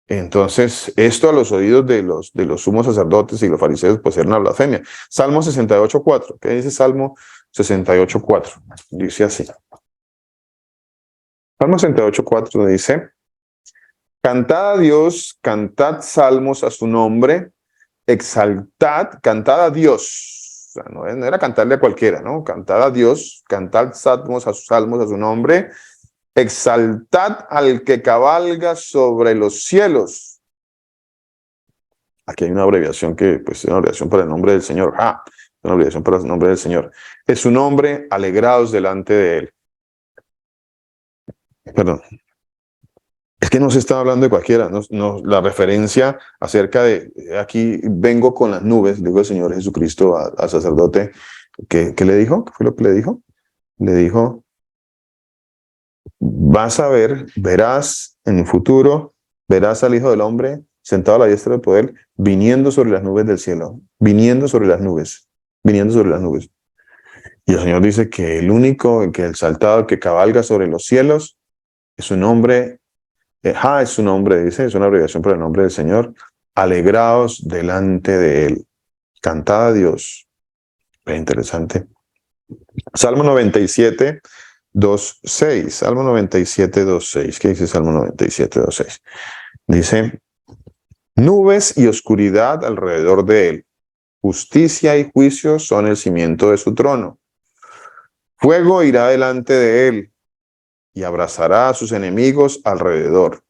Entonces, esto a los oídos de los sumos sacerdotes y los fariseos, pues era una blasfemia. Salmo 68:4. ¿Qué dice Salmo 68:4? Dice así. Salmo 68:4 dice, cantad a Dios, cantad salmos a su nombre, cantad a Dios. O sea, no era cantarle a cualquiera, ¿no? Cantad a Dios, cantad salmos a su nombre, exaltad al que cabalga sobre los cielos. Aquí hay una abreviación que, pues, es una abreviación para el nombre del Señor. Una abreviación para el nombre del Señor. Es su nombre, alegrados delante de Él. Perdón. Es que no se está hablando de cualquiera, la referencia acerca de, aquí vengo con las nubes, dijo el Señor Jesucristo al sacerdote, ¿qué le dijo? ¿Qué fue lo que le dijo? Le dijo, vas a ver, verás en el futuro, verás al Hijo del Hombre sentado a la diestra del poder, viniendo sobre las nubes del cielo, viniendo sobre las nubes. Y el Señor dice que el único, que el saltado, que cabalga sobre los cielos, es su nombre. Es su nombre, dice, es una abreviación para el nombre del Señor. Alegraos delante de Él. Cantad a Dios. Es interesante. Salmo 97, 2:6. Salmo 97, 2:6. ¿Qué dice Salmo 97, 2:6? Dice, nubes y oscuridad alrededor de él. Justicia y juicio son el cimiento de su trono. Fuego irá delante de él y abrazará a sus enemigos alrededor.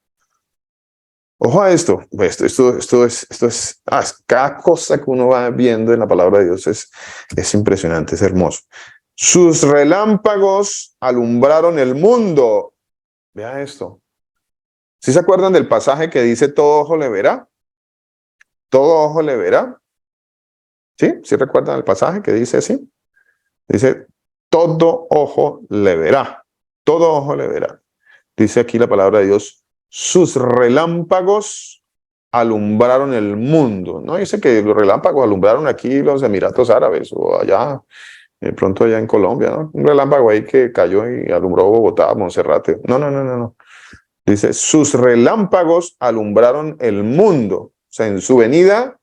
Ojo a esto. Esto es cada cosa que uno va viendo en la palabra de Dios es impresionante, es hermoso. Sus relámpagos alumbraron el mundo. Vea esto. ¿Sí se acuerdan del pasaje que dice todo ojo le verá? Todo ojo le verá. ¿Sí? ¿Sí recuerdan el pasaje que dice así? Dice, todo ojo le verá. Todo ojo le verá. Dice aquí la palabra de Dios, sus relámpagos alumbraron el mundo. No dice que los relámpagos alumbraron aquí los Emiratos Árabes o allá, de pronto allá en Colombia, ¿no? Un relámpago ahí que cayó y alumbró Bogotá, Monserrate. No. Dice, sus relámpagos alumbraron el mundo. O sea, en su venida,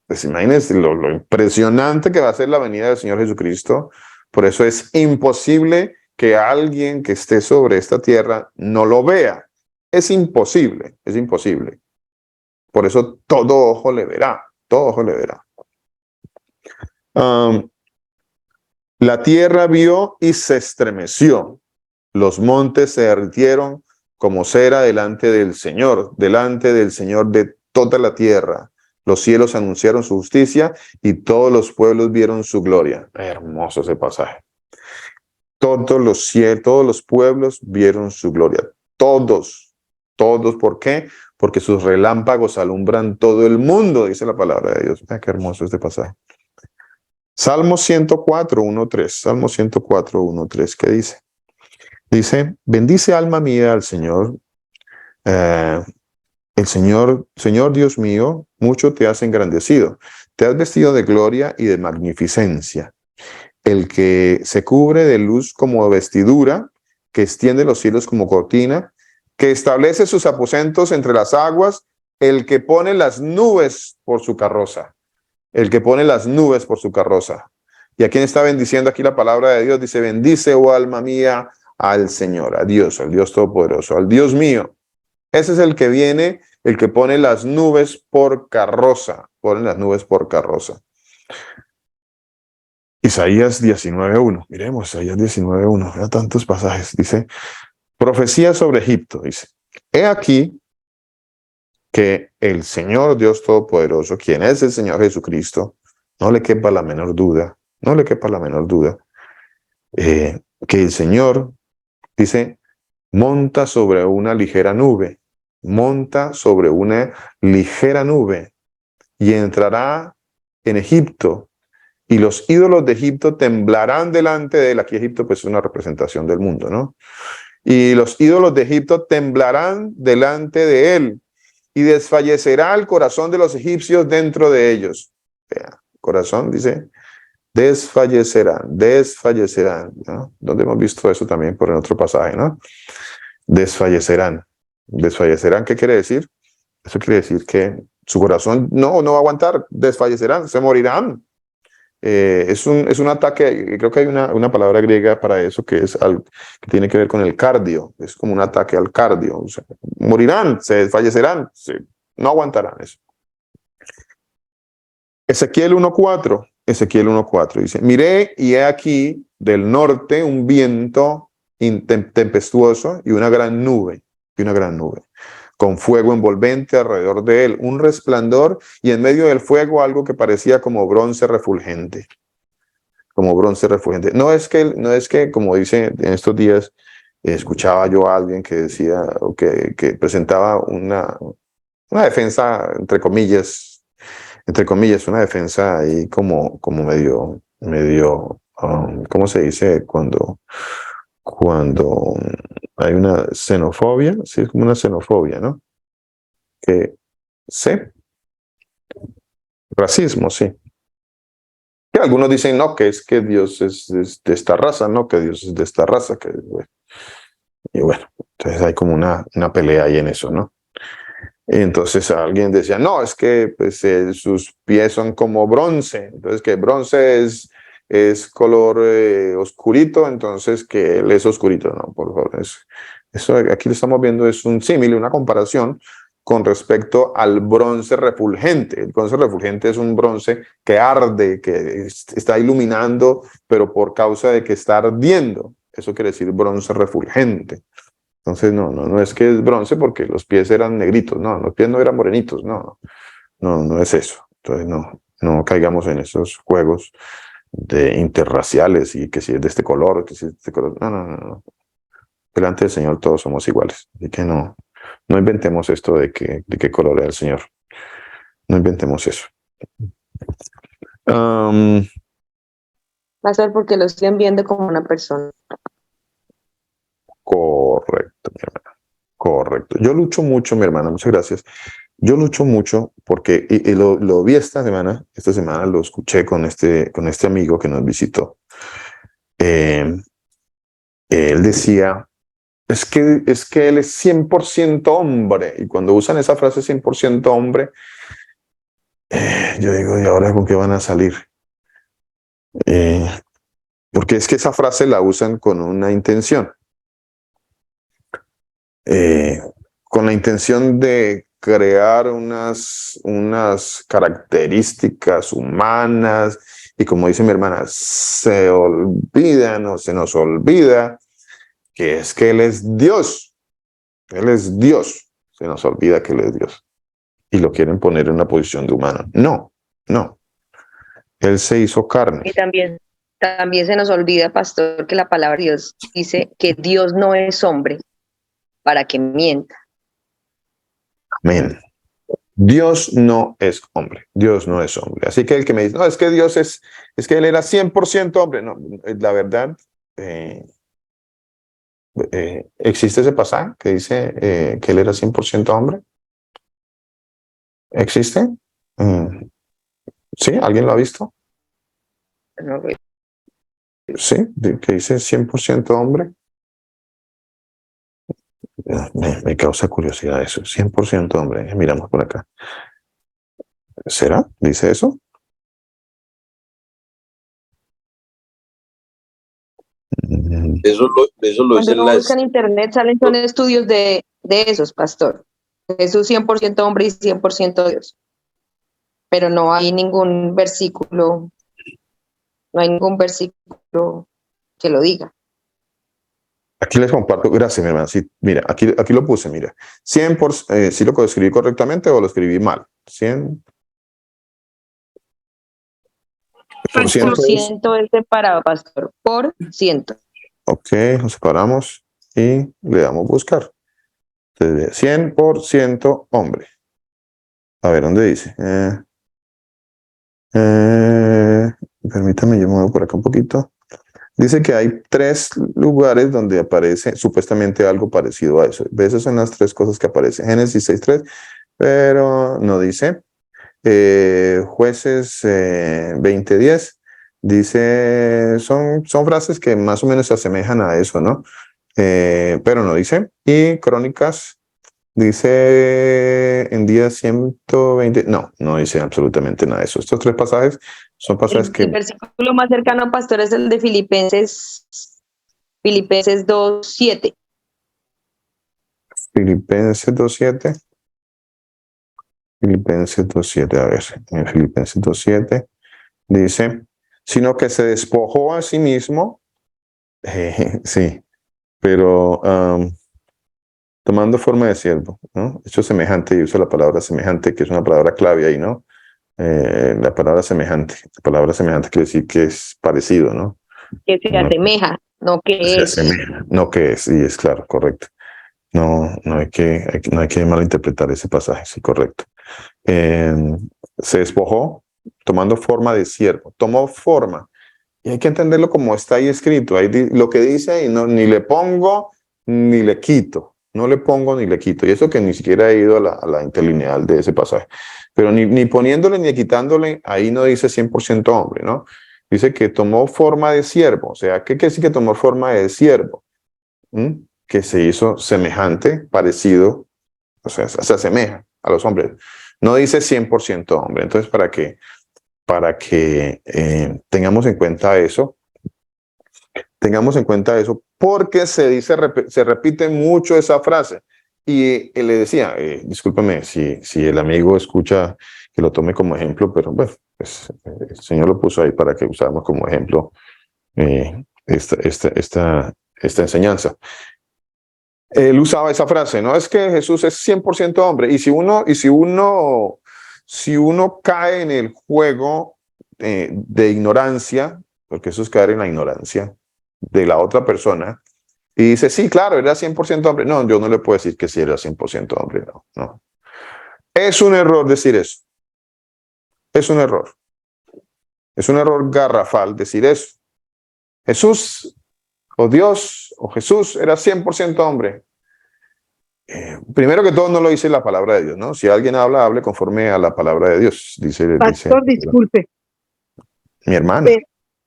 pues imagínense lo impresionante que va a ser la venida del Señor Jesucristo. Por eso es imposible que alguien que esté sobre esta tierra no lo vea. Es imposible, es imposible. Por eso todo ojo le verá, todo ojo le verá. La tierra vio y se estremeció. Los montes se derritieron como cera delante del Señor de toda la tierra. Los cielos anunciaron su justicia y todos los pueblos vieron su gloria. Hermoso ese pasaje. Todos los pueblos vieron su gloria. Todos. ¿Por qué? Porque sus relámpagos alumbran todo el mundo, dice la palabra de Dios. Qué hermoso este pasaje. Salmo 104, 1:3. Salmo 104, 1:3. ¿Qué dice? Dice, bendice alma mía al Señor. El Señor Dios mío, mucho te has engrandecido. Te has vestido de gloria y de magnificencia. El que se cubre de luz como vestidura, que extiende los cielos como cortina, que establece sus aposentos entre las aguas, el que pone las nubes por su carroza. El que pone las nubes por su carroza. ¿Y a quién está bendiciendo aquí la palabra de Dios? Dice, bendice, oh alma mía, al Señor, a Dios, al Dios Todopoderoso, al Dios mío. Ese es el que viene, el que pone las nubes por carroza. Pone las nubes por carroza. Isaías 19:1. Miremos, Isaías 19:1. Mira tantos pasajes. Dice, profecía sobre Egipto. Dice, he aquí que el Señor Dios Todopoderoso, quien es el Señor Jesucristo, no le quepa la menor duda, que el Señor, dice, monta sobre una ligera nube y entrará en Egipto. Y los ídolos de Egipto temblarán delante de él. Aquí Egipto pues es una representación del mundo, ¿no? Y los ídolos de Egipto temblarán delante de él. Y desfallecerá el corazón de los egipcios dentro de ellos. Vea, corazón, dice, desfallecerán, ¿no? Donde hemos visto eso también por en otro pasaje, ¿no? Desfallecerán, ¿qué quiere decir? Eso quiere decir que su corazón no va a aguantar, desfallecerán, se morirán. Es un ataque, creo que hay una palabra griega para eso que tiene que ver con el cardio, es como un ataque al cardio, o sea, morirán, se desfallecerán, no aguantarán eso. Ezequiel 1:4 dice, miré y he aquí del norte un viento tempestuoso y una gran nube, con fuego envolvente alrededor de él, un resplandor y en medio del fuego algo que parecía como bronce refulgente. No es que como dice en estos días, escuchaba yo a alguien que decía, o que presentaba una defensa, entre comillas, una defensa ahí como medio, ¿cómo se dice? Cuando hay una xenofobia, sí, es como una xenofobia, ¿no? Racismo, sí. Que algunos dicen, no, que es que Dios es de esta raza, no, que Dios es de esta raza, y bueno, entonces hay como una pelea ahí en eso, ¿no? Entonces alguien decía, no, es que pues, sus pies son como bronce, entonces que bronce es color oscurito, entonces que él es oscurito. No, por favor, eso aquí lo estamos viendo es un símil, una comparación con respecto al bronce refulgente. El bronce refulgente es un bronce que arde, que está iluminando, pero por causa de que está ardiendo. Eso quiere decir bronce refulgente. Entonces, no es que es bronce porque los pies eran negritos, no, los pies no eran morenitos, no es eso. Entonces, no caigamos en esos juegos de interraciales y que si es de este color, que si es de este color, no. Delante del Señor todos somos iguales, así que no inventemos esto de qué color es el Señor. No inventemos eso. Pastor, porque lo siguen viendo como una persona. Correcto, mi hermana. Correcto. Yo lucho mucho, mi hermana, muchas gracias. Yo lucho mucho porque, y lo vi esta semana lo escuché con este amigo que nos visitó. Él decía, es que él es 100% hombre. Y cuando usan esa frase 100% hombre, yo digo, ¿y ahora con qué van a salir? Porque es que esa frase la usan con una intención. Con la intención de crear unas características humanas y como dice mi hermana, se nos olvida que es que Él es Dios. Él es Dios. Se nos olvida que Él es Dios. Y lo quieren poner en una posición de humano. No. Él se hizo carne. Y también se nos olvida, pastor, que la palabra de Dios dice que Dios no es hombre para que mienta. Amén. Dios no es hombre. Dios no es hombre. Así que el que me dice, no, es que Dios es que Él era 100% hombre. No, la verdad, ¿existe ese pasaje que dice que Él era 100% hombre? ¿Existe? ¿Sí? ¿Alguien lo ha visto? No, Sí, que dice 100% hombre. Me causa curiosidad eso. 100% hombre. Miramos por acá. ¿Será? ¿Dice eso? Eso lo dice cuando uno busca en internet salen son estudios de esos, pastor. Jesús 100% hombre y 100% Dios. Pero no hay ningún versículo que lo diga. Aquí les comparto, gracias mi hermano. Sí, mira, aquí lo puse, mira. 100%, ¿sí lo escribí correctamente o lo escribí mal? 100%. Por ciento es separado, pastor. Por ciento. Ok, nos separamos y le damos buscar. Entonces, 100% hombre. A ver, ¿dónde dice? Permítame, yo me muevo por acá un poquito. Dice que hay 3 lugares donde aparece supuestamente algo parecido a eso. Esas son las 3 cosas que aparecen. Génesis 6:3, pero no dice. Jueces 20:10 dice, son frases que más o menos se asemejan a eso, ¿no? Pero no dice. Y Crónicas dice en día 120, no dice absolutamente nada de eso. Estos 3 pasajes son pasajes que... El versículo más cercano, pastor, es el de Filipenses 2:7. Filipenses 2:7. Filipenses 2:7, a ver, en Filipenses 2:7 dice, sino que se despojó a sí mismo, sí, pero tomando forma de siervo, ¿no? Hecho semejante, y usa la palabra semejante, que es una palabra clave ahí, ¿no? La palabra semejante quiere decir que es parecido, ¿no? Que se asemeja, no que es. No que es, y es claro, correcto. No hay que malinterpretar ese pasaje, sí, correcto. Se despojó tomando forma de siervo, tomó forma, y hay que entenderlo como está ahí escrito, ahí lo que dice ahí, no, ni le pongo ni le quito, no le pongo ni le quito, y eso que ni siquiera he ido a la interlineal de ese pasaje, pero ni poniéndole ni quitándole, ahí no dice 100% hombre, ¿no? Dice que tomó forma de siervo, o sea, ¿qué quiere decir que tomó forma de siervo? Que se hizo semejante, parecido o sea, se asemeja a los hombres. No dice 100% hombre. Entonces, para que tengamos en cuenta eso, porque se repite mucho esa frase. Y le decía, discúlpeme si el amigo escucha que lo tome como ejemplo, pero bueno, pues, el Señor lo puso ahí para que usáramos como ejemplo esta enseñanza. Él usaba esa frase, ¿no? Es que Jesús es 100% hombre. Y si uno cae en el juego de ignorancia, porque eso es caer en la ignorancia de la otra persona, y dice, sí, claro, era 100% hombre. No, yo no le puedo decir que sí era 100% hombre, no. Es un error decir eso. Es un error. Es un error garrafal decir eso. Jesús, o Dios, o Jesús era 100% hombre. Primero que todo, no lo dice la palabra de Dios, ¿no? Si alguien habla, hable conforme a la palabra de Dios. Pastor, disculpe. Mi hermana.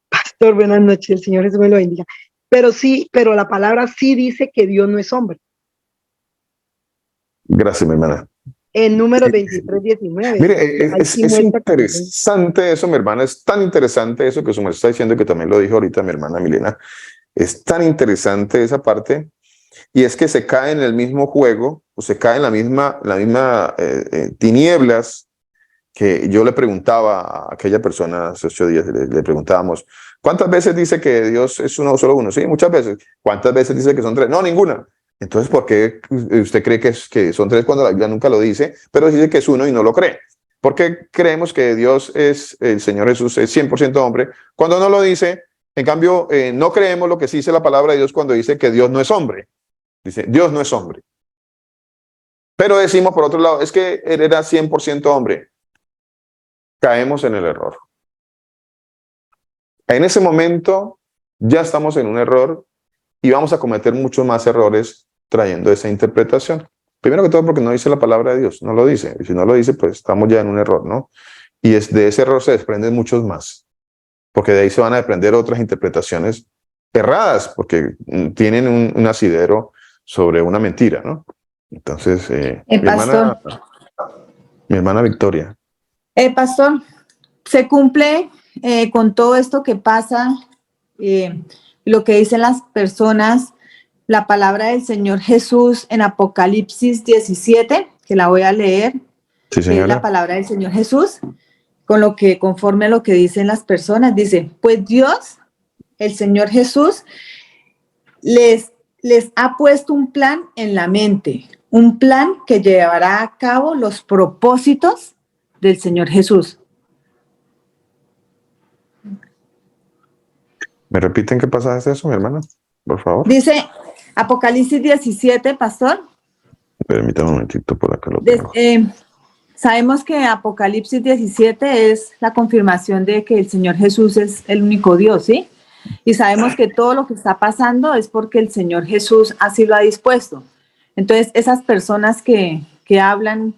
Pastor, buenas noches, el Señor Jesús me lo bendiga. Pero la palabra sí dice que Dios no es hombre. Gracias, mi hermana. En Números 23:19. Mire, es interesante eso, mi hermana. Es tan interesante eso que su merced está diciendo, que también lo dijo ahorita mi hermana Milena. Es tan interesante esa parte. Y es que se cae en el mismo juego, o se cae en la misma tinieblas, que yo le preguntaba a aquella persona hace 8 días, le preguntábamos, ¿cuántas veces dice que Dios es uno, solo uno? Sí, muchas veces. ¿Cuántas veces dice que son 3? No, ninguna. Entonces, ¿por qué usted cree que son 3 cuando la Biblia nunca lo dice, pero dice que es uno y no lo cree? ¿Por qué creemos que Dios es, el Señor Jesús es 100% hombre, cuando no lo dice? En cambio, no creemos lo que sí dice la palabra de Dios cuando dice que Dios no es hombre. Dice, Dios no es hombre. Pero decimos, por otro lado, es que él era 100% hombre. Caemos en el error. En ese momento ya estamos en un error y vamos a cometer muchos más errores trayendo esa interpretación. Primero que todo porque no dice la palabra de Dios, no lo dice. Y si no lo dice, pues estamos ya en un error, ¿no? Y de ese error se desprenden muchos más. Porque de ahí se van a desprender otras interpretaciones erradas, porque tienen un asidero sobre una mentira, ¿no? Entonces, mi hermana Victoria. Pastor, se cumple con todo esto que pasa, lo que dicen las personas, la palabra del Señor Jesús en Apocalipsis 17, que la voy a leer. Sí, señora. Es la palabra del Señor Jesús, conforme a lo que dicen las personas. Dice, pues Dios, el Señor Jesús, les ha puesto un plan en la mente, un plan que llevará a cabo los propósitos del Señor Jesús. ¿Me repiten qué pasa es eso, mi hermana? Por favor. Dice Apocalipsis 17, pastor. Permítame un momentito por acá lo tengo. Sabemos que Apocalipsis 17 es la confirmación de que el Señor Jesús es el único Dios, ¿sí? Y sabemos que todo lo que está pasando es porque el Señor Jesús así lo ha dispuesto. Entonces, esas personas que hablan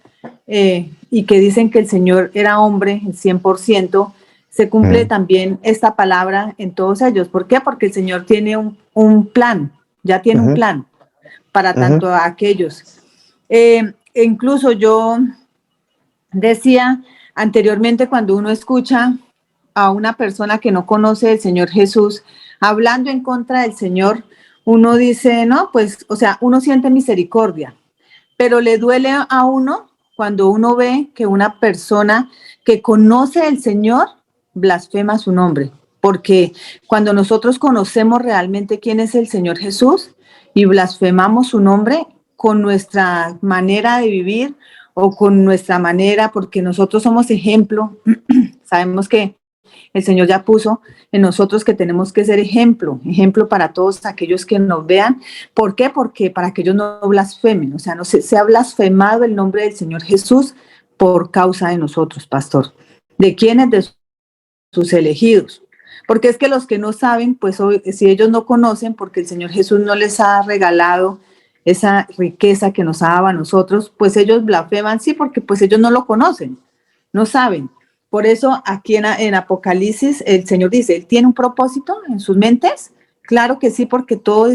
y que dicen que el Señor era hombre, el 100%, se cumple también esta palabra en todos ellos. ¿Por qué? Porque el Señor tiene un plan, ya tiene un plan para tanto a aquellos. Incluso yo decía anteriormente, cuando uno escucha a una persona que no conoce al Señor Jesús hablando en contra del Señor, uno dice, no, pues, o sea, uno siente misericordia, pero le duele a uno cuando uno ve que una persona que conoce al Señor blasfema su nombre, porque cuando nosotros conocemos realmente quién es el Señor Jesús y blasfemamos su nombre con nuestra manera de vivir o con nuestra manera, porque nosotros somos ejemplo, sabemos que el Señor ya puso en nosotros que tenemos que ser ejemplo para todos aquellos que nos vean. ¿Por qué? Porque para que ellos no blasfemen, o sea, no se ha blasfemado el nombre del Señor Jesús por causa de nosotros, pastor. ¿De quiénes? De sus elegidos. Porque es que los que no saben, pues si ellos no conocen, porque el Señor Jesús no les ha regalado esa riqueza que nos ha dado a nosotros, pues ellos blasfeman, sí, porque pues ellos no lo conocen, no saben. Por eso aquí en Apocalipsis el Señor dice, ¿él tiene un propósito en sus mentes? Claro que sí, porque todo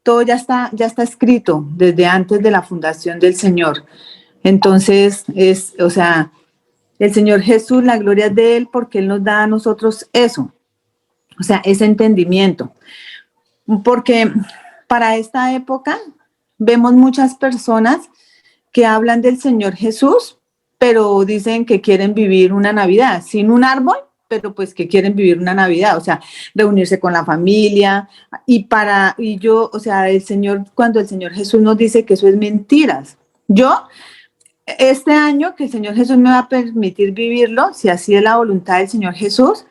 todo ya está escrito desde antes de la fundación del Señor. Entonces, o sea, el Señor Jesús, la gloria es de Él porque Él nos da a nosotros eso, o sea, ese entendimiento. Porque para esta época vemos muchas personas que hablan del Señor Jesús, pero dicen que quieren vivir una Navidad sin un árbol, pero pues que quieren vivir una Navidad, o sea, reunirse con la familia o sea, cuando el Señor Jesús nos dice que eso es mentiras. Este año que el Señor Jesús me va a permitir vivirlo, si así es la voluntad del Señor Jesús,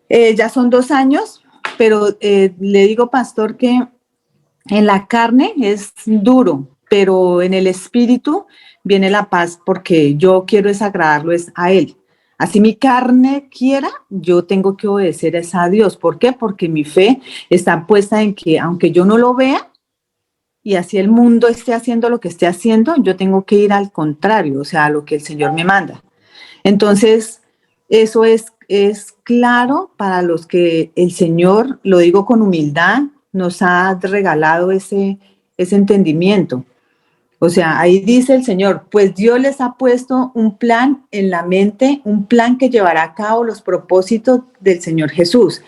ya son 2 años, pero le digo, pastor, que en la carne es duro, pero en el espíritu viene la paz porque yo quiero agradarlo a Él. Así mi carne quiera, yo tengo que obedecer a Dios. ¿Por qué? Porque mi fe está puesta en que aunque yo no lo vea y así el mundo esté haciendo lo que esté haciendo, yo tengo que ir al contrario, o sea, a lo que el Señor me manda. Entonces, eso es claro para los que el Señor, lo digo con humildad, nos ha regalado ese entendimiento. O sea, ahí dice el Señor, pues Dios les ha puesto un plan en la mente, un plan que llevará a cabo los propósitos del Señor Jesús.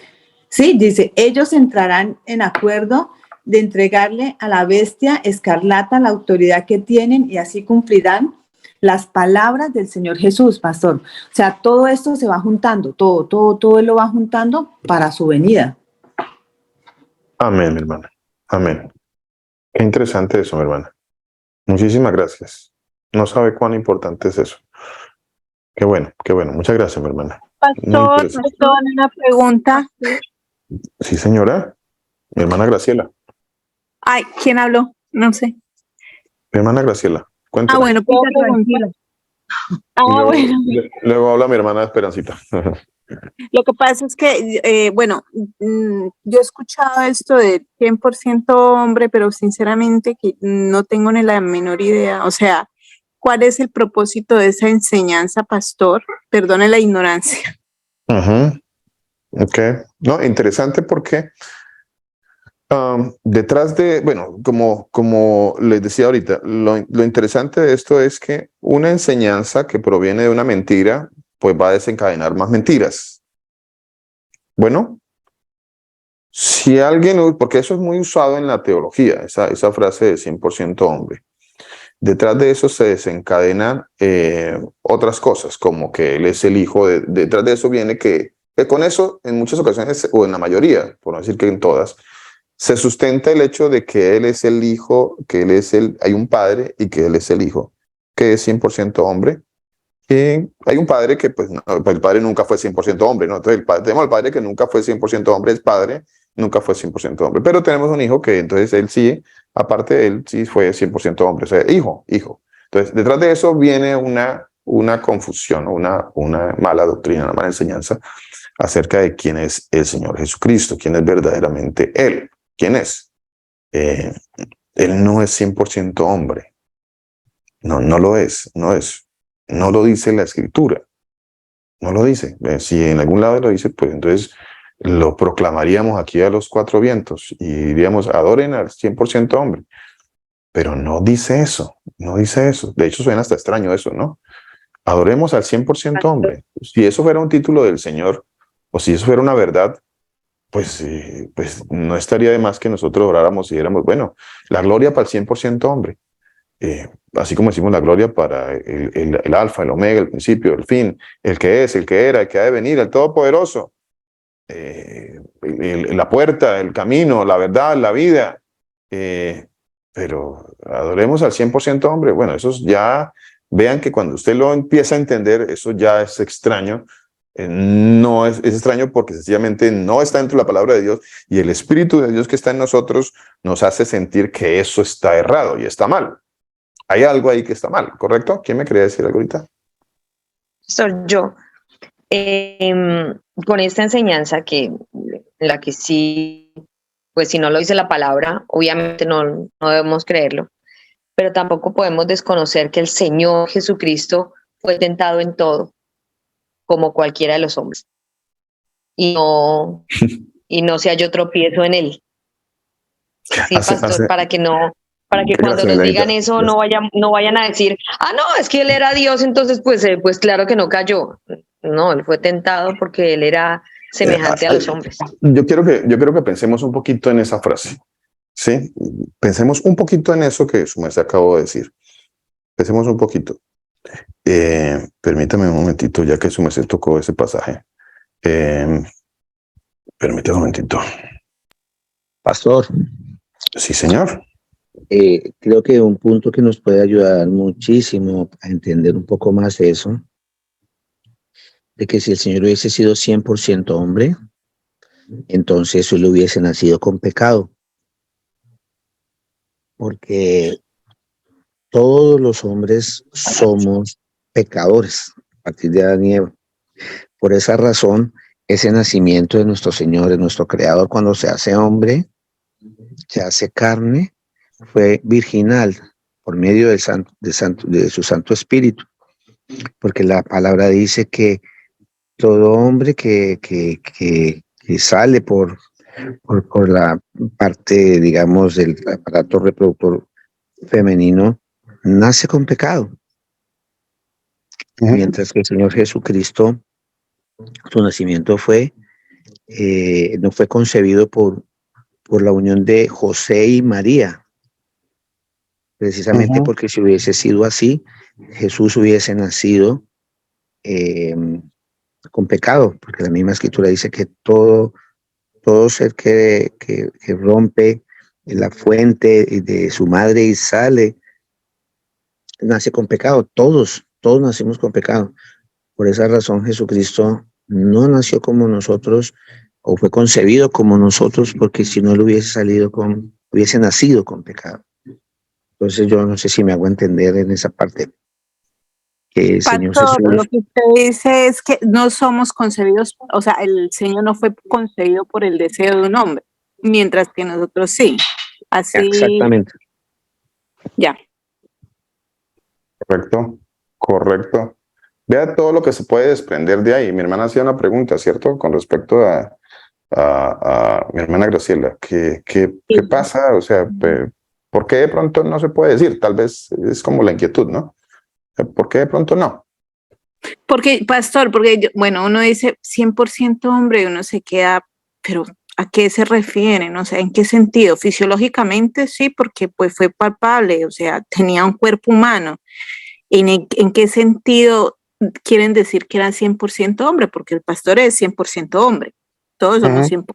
Sí, dice, ellos entrarán en acuerdo de entregarle a la bestia escarlata la autoridad que tienen y así cumplirán las palabras del Señor Jesús, pastor. O sea, todo esto se va juntando, todo Él lo va juntando para su venida. Amén, mi hermana. Amén. Qué interesante eso, mi hermana. Muchísimas gracias. No sabe cuán importante es eso. Qué bueno, qué bueno. Muchas gracias, mi hermana. Pastor, una pregunta. Sí, señora. Mi hermana Graciela. Ay, ¿quién habló? No sé. Mi hermana Graciela. Cuéntame. Bueno, puedo preguntar. Luego habla mi hermana Esperancita. Lo que pasa es que, yo he escuchado esto de 100% hombre, pero sinceramente que no tengo ni la menor idea. O sea, ¿cuál es el propósito de esa enseñanza, pastor? Perdone la ignorancia. Ok. No, interesante porque detrás de, bueno, como les decía ahorita, lo interesante de esto es que una enseñanza que proviene de una mentira, pues va a desencadenar más mentiras. Bueno, si alguien, porque eso es muy usado en la teología, esa frase de 100% hombre. Detrás de eso se desencadenan otras cosas, como que él es el hijo, detrás de eso viene que con eso en muchas ocasiones, o en la mayoría, por no decir que en todas, se sustenta el hecho de que él es el hijo, que hay un padre y que él es el hijo, que es 100% hombre. Y hay un padre que, pues, no, el padre nunca fue 100% hombre, ¿no? Entonces, tenemos al padre que nunca fue 100% hombre, es padre, nunca fue 100% hombre. Pero tenemos un hijo que, entonces, él sí, aparte de él, sí fue 100% hombre, o sea, hijo. Entonces, detrás de eso viene una confusión, una mala doctrina, una mala enseñanza acerca de quién es el Señor Jesucristo, quién es verdaderamente Él. ¿Quién es? Él no es 100% hombre. No lo es. No lo dice la Escritura. No lo dice. Si en algún lado lo dice, pues entonces lo proclamaríamos aquí a los 4 vientos y diríamos, adoren al 100% hombre. Pero no dice eso. No dice eso. De hecho, suena hasta extraño eso, ¿no? Adoremos al 100% hombre. Si eso fuera un título del Señor, o si eso fuera una verdad, pues no estaría de más que nosotros oráramos y diéramos, bueno, la gloria para el 100% hombre. Así como decimos la gloria para el alfa, el omega, el principio, el fin, el que es, el que era, el que ha de venir, el todopoderoso, la puerta, el camino, la verdad, la vida. Pero adoremos al 100% hombre. Bueno, eso ya, vean que cuando usted lo empieza a entender, eso ya es extraño. No es extraño porque sencillamente no está dentro de la palabra de Dios y el Espíritu de Dios que está en nosotros nos hace sentir que eso está errado y está mal. Hay algo ahí que está mal, ¿correcto? ¿Quién me quería decir algo ahorita? Soy yo. Con esta enseñanza la que sí, pues si no lo dice la palabra, obviamente no debemos creerlo, pero tampoco podemos desconocer que el Señor Jesucristo fue tentado en todo, como cualquiera de los hombres, y no se halló tropiezo en él. Sí, pastor, para que cuando Gracias, nos digan Elenita. eso no vayan a decir, ah, no, es que él era Dios, entonces pues claro que no cayó. No, él fue tentado porque él era semejante a los hombres. Yo quiero que pensemos un poquito en esa frase, ¿sí? Pensemos un poquito en eso que su merced acabó de decir. Pensemos un poquito. Permítame un momentito, ya que su merced tocó ese pasaje. Permítame un momentito. Pastor, Sí, señor. creo que un punto que nos puede ayudar muchísimo a entender un poco más eso, de que si el Señor hubiese sido 100% hombre, entonces él hubiese nacido con pecado, porque todos los hombres somos pecadores a partir de Adán y Eva. Por esa razón, ese nacimiento de nuestro Señor, de nuestro Creador, cuando se hace hombre, se hace carne, fue virginal por medio de su Santo Espíritu, porque la palabra dice que todo hombre que sale por la parte, digamos, del aparato reproductor femenino, nace con pecado, mientras que el Señor Jesucristo, su nacimiento no fue concebido por la unión de José y María, precisamente porque si hubiese sido así, Jesús hubiese nacido con pecado, porque la misma escritura dice que todo ser que rompe la fuente de su madre y sale, nace con pecado. Todos nacimos con pecado. Por esa razón Jesucristo no nació como nosotros o fue concebido como nosotros, porque si no, hubiese nacido con pecado. Entonces yo no sé si me hago entender en esa parte. Que el Señor Pastor, lo Jesús, que usted dice es que no somos concebidos, o sea, el Señor no fue concebido por el deseo de un hombre, mientras que nosotros sí. Así, exactamente. ya. Correcto. Vea todo lo que se puede desprender de ahí. Mi hermana hacía una pregunta, ¿cierto? Con respecto a mi hermana Graciela. ¿Qué pasa? O sea, ¿por qué de pronto no se puede decir? Tal vez es como la inquietud, ¿no? ¿Por qué de pronto no? Porque, pastor, bueno, uno dice 100% hombre y uno se queda, pero ¿a qué se refiere? No sé, ¿en qué sentido? Fisiológicamente sí, porque pues fue palpable, o sea, tenía un cuerpo humano. ¿En qué sentido quieren decir que eran 100% hombre? Porque el pastor es 100% hombre, todos somos 100%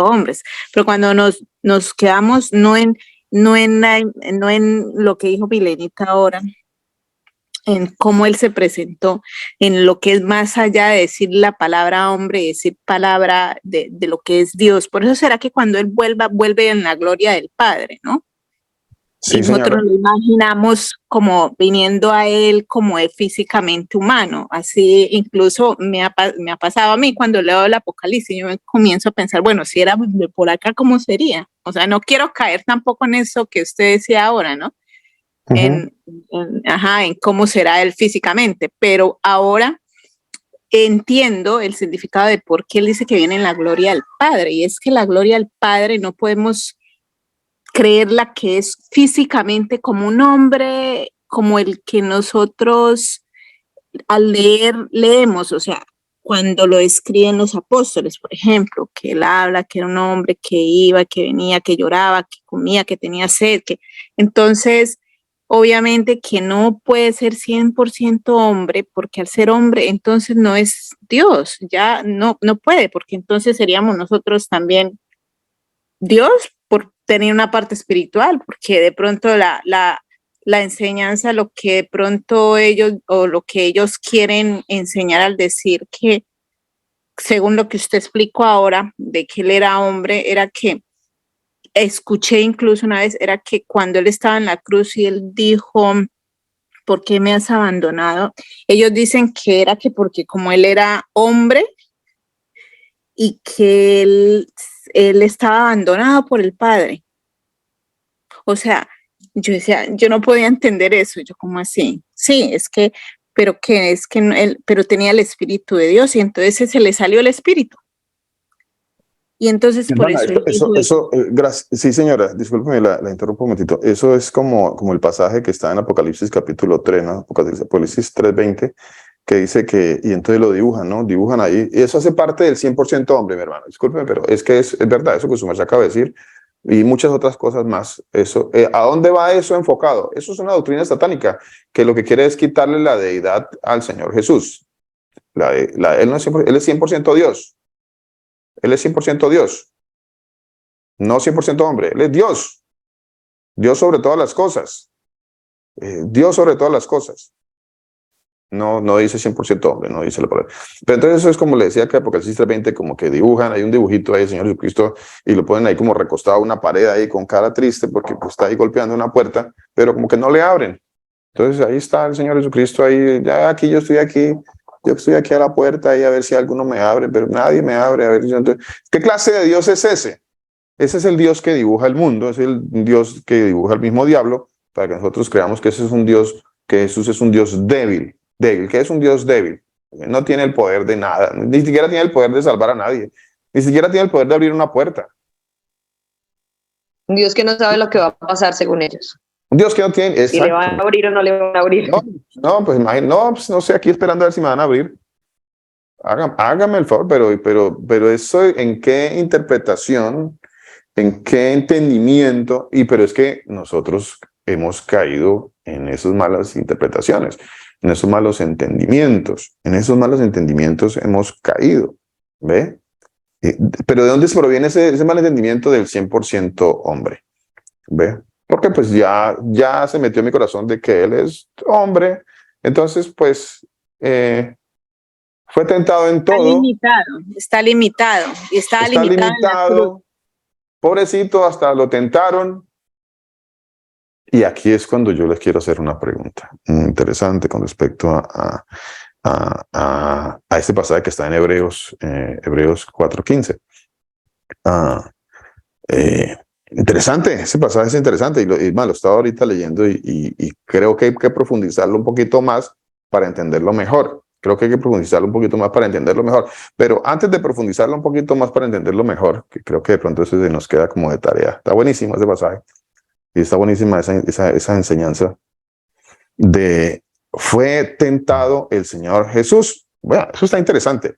hombres, pero cuando nos quedamos no en lo que dijo Milenita ahora, en cómo él se presentó, en lo que es más allá de decir la palabra hombre, decir palabra de lo que es Dios. Por eso será que cuando él vuelve en la gloria del Padre, ¿no? Sí, Y nosotros señora. lo imaginamos como viniendo a él como es físicamente humano. Así incluso me ha pasado a mí cuando leo el Apocalipsis, yo comienzo a pensar, bueno, si era de por acá, ¿cómo sería? O sea, no quiero caer tampoco en eso que usted decía ahora, ¿no? En cómo será él físicamente, pero ahora entiendo el significado de por qué él dice que viene en la gloria del Padre, y es que la gloria del Padre no podemos creerla que es físicamente como un hombre, como el que nosotros al leemos, o sea, cuando lo escriben los apóstoles, por ejemplo, que él habla, que era un hombre que iba, que venía, que lloraba, que comía, que tenía sed, entonces obviamente que no puede ser 100% hombre, porque al ser hombre entonces no es Dios, ya no puede, porque entonces seríamos nosotros también Dios por tener una parte espiritual, porque de pronto la enseñanza, lo que de pronto ellos o lo que ellos quieren enseñar al decir que, según lo que usted explicó ahora, de que él era hombre, era que escuché incluso una vez, era que cuando él estaba en la cruz y él dijo, ¿por qué me has abandonado? Ellos dicen que era que porque como él era hombre y que él estaba abandonado por el Padre. O sea, yo decía, yo no podía entender eso, yo como así, sí, es que, pero tenía el Espíritu de Dios y entonces se le salió el Espíritu. Y entonces por Hermana, eso él dijo eso. sí, señora, discúlpeme, la interrumpo un momentito. Eso es como el pasaje que está en Apocalipsis capítulo 3, ¿no? Apocalipsis 3:20, que dice que, y entonces lo dibujan, ¿no? Dibujan ahí. Y eso hace parte del 100% hombre, mi hermano. Discúlpeme, pero es que es verdad, eso que su merced acaba de decir, y muchas otras cosas más. Eso, ¿a dónde va eso enfocado? Eso es una doctrina satánica, que lo que quiere es quitarle la deidad al Señor Jesús. Él, no es 100%, él es 100% Dios. Él es 100% Dios. No 100% hombre, él es Dios. Dios sobre todas las cosas. Dios sobre todas las cosas. No dice 100% hombre, no dice la palabra. Pero entonces eso es como le decía que Apocalipsis 3:20, como que dibujan, hay un dibujito ahí del Señor Jesucristo y lo ponen ahí como recostado a una pared ahí con cara triste porque pues, está ahí golpeando una puerta, pero como que no le abren. Entonces ahí está el Señor Jesucristo ahí, ya aquí, yo estoy aquí a la puerta ahí a ver si alguno me abre, pero nadie me abre. A ver, entonces, ¿qué clase de Dios es ese? Ese es el Dios que dibuja el mundo, es el Dios que dibuja el mismo diablo, para que nosotros creamos que ese es un Dios, que Jesús es un Dios débil. ¿Qué es un Dios débil? No tiene el poder de nada, ni siquiera tiene el poder de salvar a nadie, ni siquiera tiene el poder de abrir una puerta. Un Dios que no sabe lo que va a pasar según ellos. Un Dios que no tiene, Si le van a abrir o no le van a abrir. Pues no sé, aquí esperando a ver si me van a abrir. Hágame el favor, pero eso, ¿en qué interpretación? ¿En qué entendimiento? Pero es que nosotros hemos caído en esas malas interpretaciones, en esos malos entendimientos. En esos malos entendimientos hemos caído, ¿ve? Pero ¿de dónde se proviene ese mal entendimiento del 100% hombre? ¿Ve? Porque pues ya se metió en mi corazón de que él es hombre. Entonces, pues, fue tentado en todo. Está limitado. Y está limitado en la cruz. Pobrecito, hasta lo tentaron. Y aquí es cuando yo les quiero hacer una pregunta interesante con respecto a este pasaje que está en Hebreos 4:15. Interesante, ese pasaje es interesante y lo estaba ahorita leyendo y creo que hay que profundizarlo un poquito más para entenderlo mejor. Pero antes de profundizarlo un poquito más para entenderlo mejor, que creo que de pronto eso se nos queda como de tarea. Está buenísimo ese pasaje. Y está buenísima esa enseñanza de fue tentado el Señor Jesús. Bueno, eso está interesante.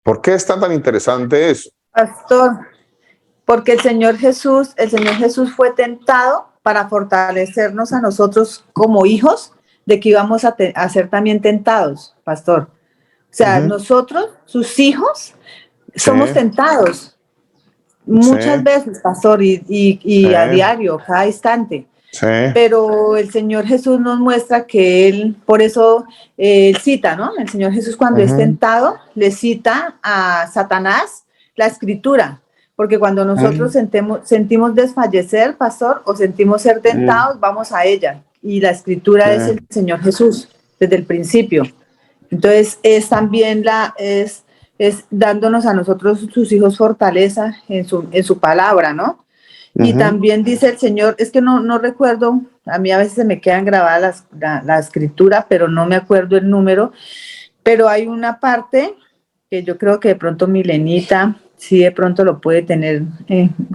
¿Por qué está tan interesante eso? Pastor, porque el Señor Jesús fue tentado para fortalecernos a nosotros como hijos de que íbamos a ser también tentados, pastor. O sea, nosotros, sus hijos, somos tentados muchas veces, pastor, y a diario, cada instante. Sí. Pero el Señor Jesús nos muestra que Él, por eso cita, ¿no? El Señor Jesús cuando es tentado, le cita a Satanás la Escritura, porque cuando nosotros sentimos desfallecer, pastor, o sentimos ser tentados, vamos a ella. Y la Escritura es el Señor Jesús, desde el principio. Entonces, es también es dándonos a nosotros, sus hijos, fortaleza en su palabra, ¿no? Y también dice el Señor, es que no recuerdo, a mí a veces se me quedan grabadas la escritura, pero no me acuerdo el número, pero hay una parte que yo creo que de pronto Milenita, sí de pronto lo puede tener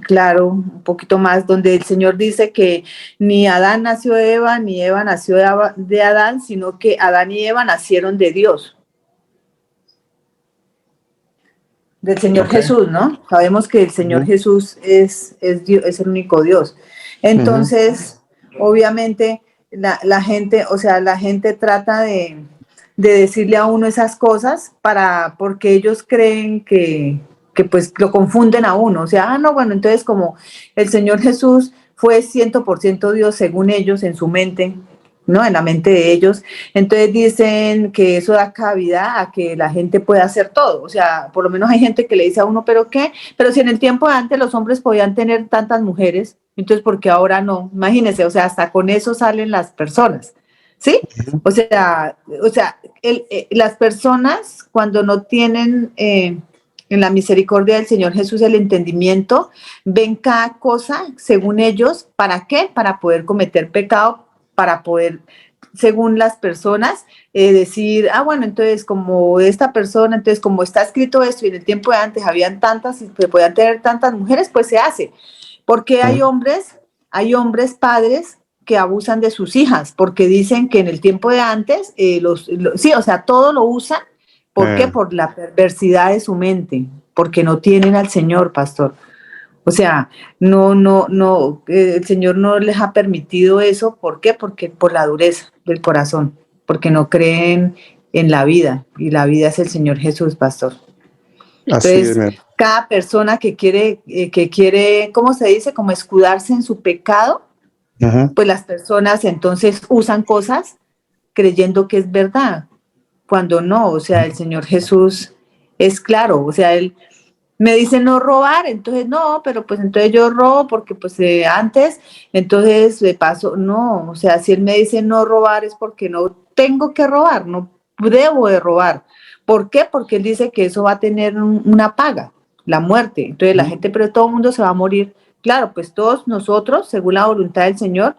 claro un poquito más, donde el Señor dice que ni Adán nació de Eva, ni Eva nació de Adán, sino que Adán y Eva nacieron de Dios. Del Señor Jesús, ¿no? Sabemos que el Señor Jesús es Dios, es el único Dios. Entonces, obviamente, la gente, o sea, la gente trata de decirle a uno esas cosas porque ellos creen que pues lo confunden a uno. O sea, no, bueno, entonces como el Señor Jesús fue 100% Dios según ellos en su mente, ¿no? En la mente de ellos. Entonces dicen que eso da cavidad a que la gente pueda hacer todo. O sea, por lo menos hay gente que le dice a uno, ¿pero qué? Pero si en el tiempo de antes los hombres podían tener tantas mujeres, entonces ¿por qué ahora no? Imagínense, o sea, hasta con eso salen las personas, ¿sí? O sea, las personas cuando no tienen en la misericordia del Señor Jesús el entendimiento, ven cada cosa según ellos, ¿para qué? Para poder cometer pecado, para poder según las personas, decir, bueno, entonces como esta persona, entonces como está escrito esto y en el tiempo de antes habían tantas y se podían tener tantas mujeres, pues se hace. Porque hay hombres padres que abusan de sus hijas, porque dicen que en el tiempo de antes, sí, o sea, todo lo usan. ¿Por qué? Por la perversidad de su mente, porque no tienen al Señor, pastor. O sea, el Señor no les ha permitido eso. ¿Por qué? Porque por la dureza del corazón, porque no creen en la vida, y la vida es el Señor Jesús, pastor. Entonces, cada persona que quiere, ¿cómo se dice? Como escudarse en su pecado, pues las personas entonces usan cosas creyendo que es verdad, cuando no. O sea, el Señor Jesús es claro. O sea, Él me dice no robar, entonces no, pero pues entonces yo robo porque pues antes, entonces de paso, no. O sea, si Él me dice no robar es porque no tengo que robar, no debo de robar. ¿Por qué? Porque Él dice que eso va a tener una paga, la muerte. Entonces la gente, pero todo el mundo se va a morir. Claro, pues todos nosotros, según la voluntad del Señor,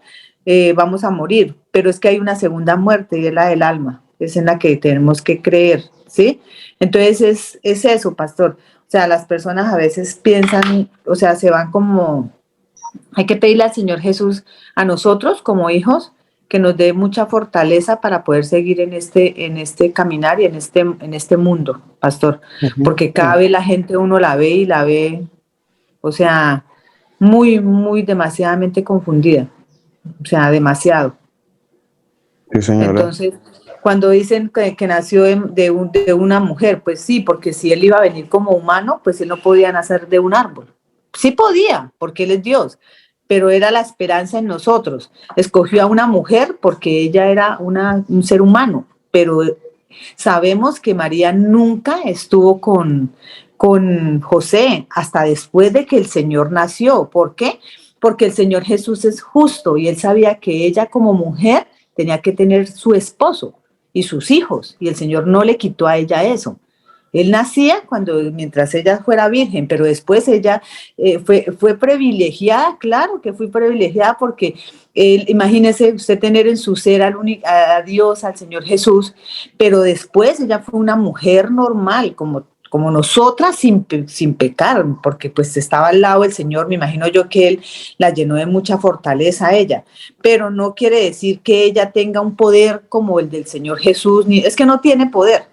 vamos a morir, pero es que hay una segunda muerte y es la del alma, es en la que tenemos que creer, ¿sí? Entonces es eso, pastor. O sea, las personas a veces piensan, o sea, se van como, hay que pedirle al Señor Jesús a nosotros como hijos que nos dé mucha fortaleza para poder seguir en este caminar y en este mundo, pastor, porque cada vez la gente uno la ve, o sea, muy, muy demasiadamente confundida, o sea, demasiado. Sí, señora. Entonces, cuando dicen que nació de una mujer, pues sí, porque si él iba a venir como humano, pues él no podía nacer de un árbol. Sí podía, porque él es Dios, pero era la esperanza en nosotros. Escogió a una mujer porque ella era un ser humano, pero sabemos que María nunca estuvo con José hasta después de que el Señor nació. ¿Por qué? Porque el Señor Jesús es justo y él sabía que ella como mujer tenía que tener su esposo y sus hijos, y el Señor no le quitó a ella eso. Él nacía mientras ella fuera virgen, pero después ella fue privilegiada. Claro que fue privilegiada porque imagínese usted tener en su ser a Dios, al Señor Jesús, pero después ella fue una mujer normal, como nosotras, sin pecar, porque pues estaba al lado del Señor. Me imagino yo que Él la llenó de mucha fortaleza a ella, pero no quiere decir que ella tenga un poder como el del Señor Jesús, es que no tiene poder.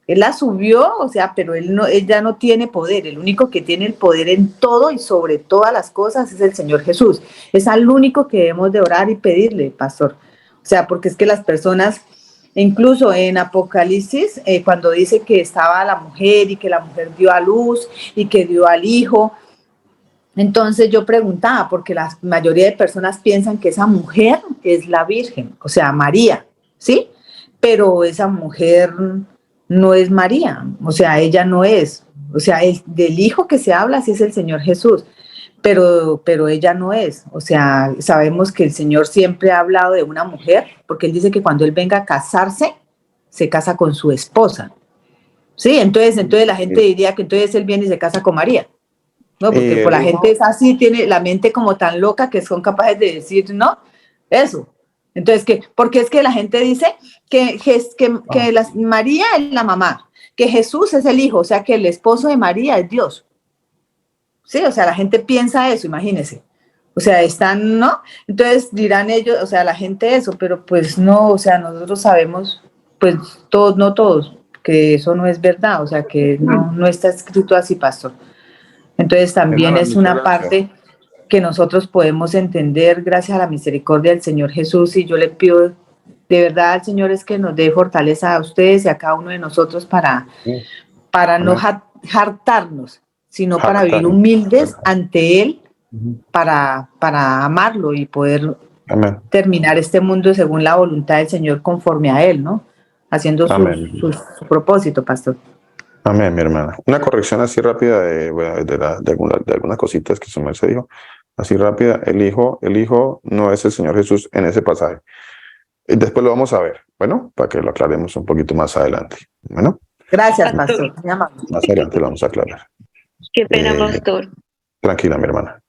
Él la subió, o sea, pero ella no tiene poder. El único que tiene el poder en todo y sobre todas las cosas es el Señor Jesús. Es al único que debemos de orar y pedirle, pastor. O sea, porque es que las personas, incluso en Apocalipsis, cuando dice que estaba la mujer y que la mujer dio a luz y que dio al hijo, entonces yo preguntaba, porque la mayoría de personas piensan que esa mujer es la Virgen, o sea, María, ¿sí? Pero esa mujer no es María, o sea, ella no es. O sea, del hijo que se habla sí es el Señor Jesús, pero ella no es. O sea, sabemos que el Señor siempre ha hablado de una mujer, porque Él dice que cuando Él venga a casarse, se casa con su esposa. Sí, entonces la gente diría que entonces Él viene y se casa con María. No, porque por la gente es así, tiene la mente como tan loca que son capaces de decir, no, eso. Entonces, porque es que la gente dice que María es la mamá, que Jesús es el hijo, o sea, que el esposo de María es Dios. Sí, o sea, la gente piensa eso, imagínense. O sea, están, ¿no? Entonces dirán ellos, o sea, la gente eso, pero pues no, o sea, nosotros sabemos, pues todos, no todos, que eso no es verdad, o sea, que no está escrito así, pastor. Entonces también es una parte que nosotros podemos entender gracias a la misericordia del Señor Jesús, y yo le pido de verdad al Señor es que nos dé fortaleza a ustedes y a cada uno de nosotros para no hartarnos, sino para vivir humildes ante Él, para amarlo y poder terminar este mundo según la voluntad del Señor, conforme a Él, ¿no? Haciendo su propósito, pastor. Amén, mi hermana. Una corrección así rápida de algunas cositas que su merced dijo. Así rápida, el hijo no es el Señor Jesús en ese pasaje. Después lo vamos a ver, bueno, para que lo aclaremos un poquito más adelante. Bueno. Gracias, pastor. Más adelante lo vamos a aclarar. Qué pena, pastor. Tranquila, mi hermana.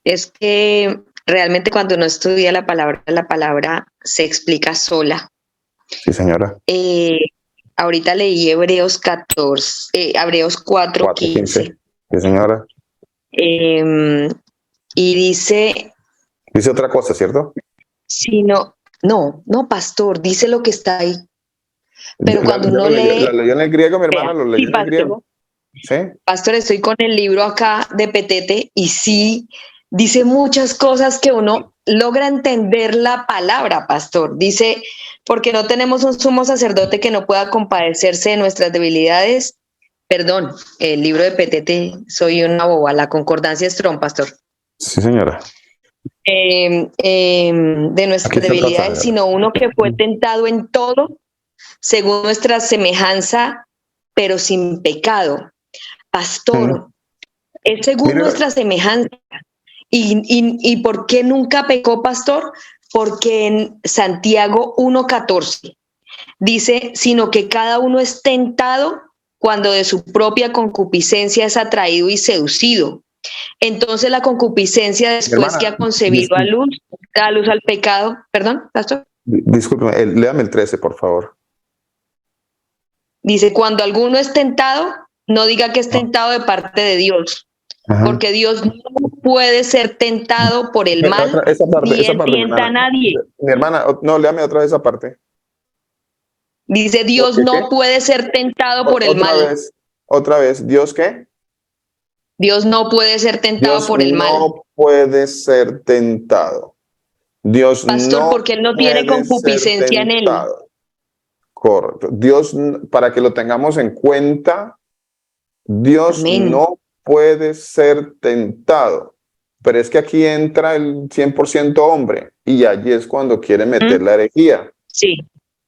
Es que realmente cuando uno estudia la palabra se explica sola. Sí, señora. Ahorita leí Hebreos 4:15. Sí, señora. Y dice, Dice otra cosa, ¿cierto? si no, pastor, dice lo que está ahí. Pero cuando uno lo lee... leyó en el griego, mi hermana, lo leyó Sí, en el pastor. griego. ¿Sí? Pastor, estoy con el libro acá de Petete y sí, dice muchas cosas que uno logra entender la palabra, pastor. Dice, porque no tenemos un sumo sacerdote que no pueda compadecerse de nuestras debilidades. Perdón, el libro de Petete, soy una boba, la concordancia Strong, pastor. Sí, señora. De nuestras debilidades, pasaje, sino uno que fue tentado en todo, según nuestra semejanza, pero sin pecado. Pastor, es según Mire, nuestra semejanza. ¿Y por qué nunca pecó, pastor? Porque en Santiago 1:14 dice, sino que cada uno es tentado cuando de su propia concupiscencia es atraído y seducido. Entonces la concupiscencia, después que ha concebido a luz, da luz al pecado. Perdón, pastor. Discúlpeme, léame el 13, por favor. Dice, cuando alguno es tentado, no diga que es tentado de parte de Dios. Ajá. Porque Dios no puede ser tentado por el mal, ni él tienta a nadie. Mi hermana, no, léame otra vez esa parte. Dice, Dios no puede ser tentado por el mal. Otra vez, ¿Dios qué? Dios no puede ser tentado por el mal. No puede ser tentado. Dios Pastor, no porque él no tiene puede concupiscencia ser en él. Correcto. Dios, para que lo tengamos en cuenta, Dios Amén. no puede ser tentado. Pero es que aquí entra el 100% hombre y allí es cuando quiere meter la herejía. Sí.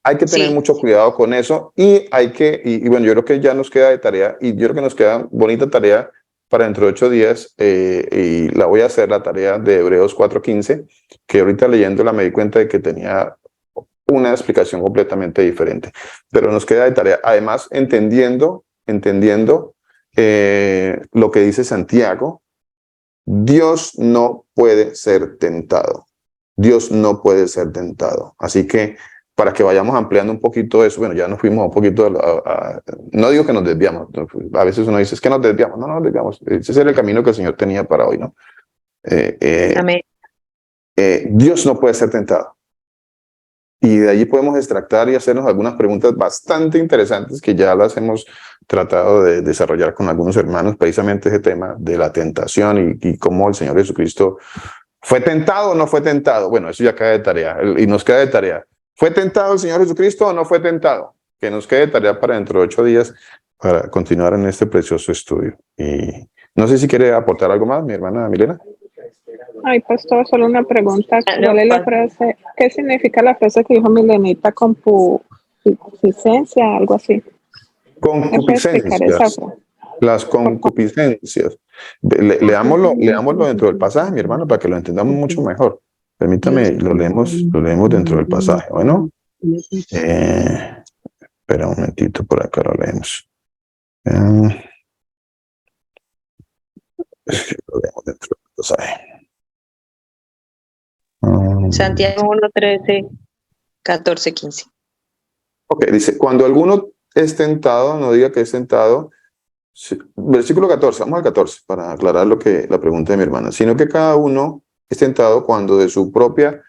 Hay que tener mucho cuidado con eso y hay que, y bueno, yo creo que ya nos queda de tarea y yo creo que nos queda bonita tarea para dentro de 8 días y la voy a hacer, la tarea de Hebreos 4:15, que ahorita leyéndola me di cuenta de que tenía una explicación completamente diferente, pero nos queda de tarea, además entendiendo lo que dice Santiago, Dios no puede ser tentado, Dios no puede ser tentado, así que para que vayamos ampliando un poquito eso, bueno, ya nos fuimos un poquito, no digo que nos desviamos, a veces uno dice, es que nos desviamos, no nos desviamos, ese era el camino que el Señor tenía para hoy, ¿no? Amén. Dios no puede ser tentado. Y de allí podemos extractar y hacernos algunas preguntas bastante interesantes que ya las hemos tratado de desarrollar con algunos hermanos, precisamente ese tema de la tentación y cómo el Señor Jesucristo fue tentado o no fue tentado. Bueno, eso ya queda de tarea y nos queda de tarea. ¿Fue tentado el Señor Jesucristo o no fue tentado? Que nos quede de tarea para dentro de 8 días para continuar en este precioso estudio. Y no sé si quiere aportar algo más, mi hermana Milena. Ay, pastor, solo una pregunta. ¿Cuál es la frase? ¿Qué significa la frase que dijo Milenita? Concupiscencia, algo así. Concupiscencias. Las concupiscencias. Leámoslo dentro del pasaje, mi hermano, para que lo entendamos mucho mejor. Permítame, lo leemos dentro del pasaje. Bueno, espera un momentito, por acá lo leemos. Lo leemos dentro del pasaje. Santiago 1:13, 14, 15. Ok, dice, cuando alguno es tentado, no diga que es tentado. Versículo 14, vamos al 14 para aclarar la pregunta de mi hermana, sino que cada uno es tentado cuando de su propia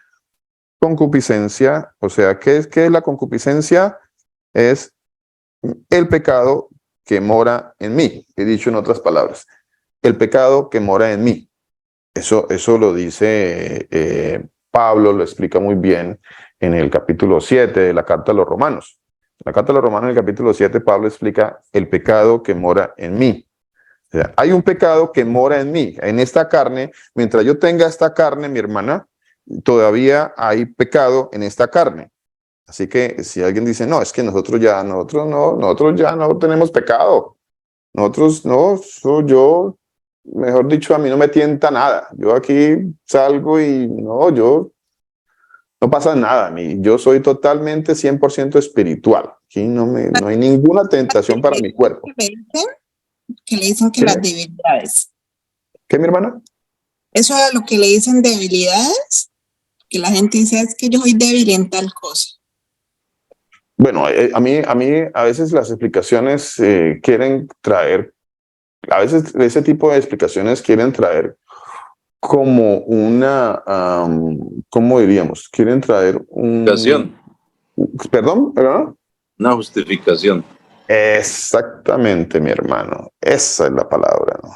concupiscencia, o sea, ¿qué es la concupiscencia? Es el pecado que mora en mí, he dicho en otras palabras, el pecado que mora en mí. Eso lo dice Pablo, lo explica muy bien en el capítulo 7 de la carta a los Romanos. En la carta a los Romanos, en el capítulo 7, Pablo explica el pecado que mora en mí. O sea, hay un pecado que mora en mí, en esta carne. Mientras yo tenga esta carne, mi hermana, todavía hay pecado en esta carne. Así que si alguien dice, no, es que nosotros ya no tenemos pecado. Nosotros no, yo, mejor dicho, a mí no me tienta nada. Yo aquí salgo y no pasa nada a mí. Yo soy totalmente 100% espiritual. Aquí no hay ninguna tentación para mi cuerpo. Que le dicen que las debilidades. ¿Qué, mi hermana? Eso a lo que le dicen debilidades, que la gente dice es que yo soy débil en tal cosa. Bueno, a mí a veces las explicaciones quieren traer, a veces ese tipo de explicaciones quieren traer como una, ¿cómo diríamos? Quieren traer Justificación. ¿Perdón? Una justificación. Exactamente, mi hermano. Esa es la palabra, ¿no?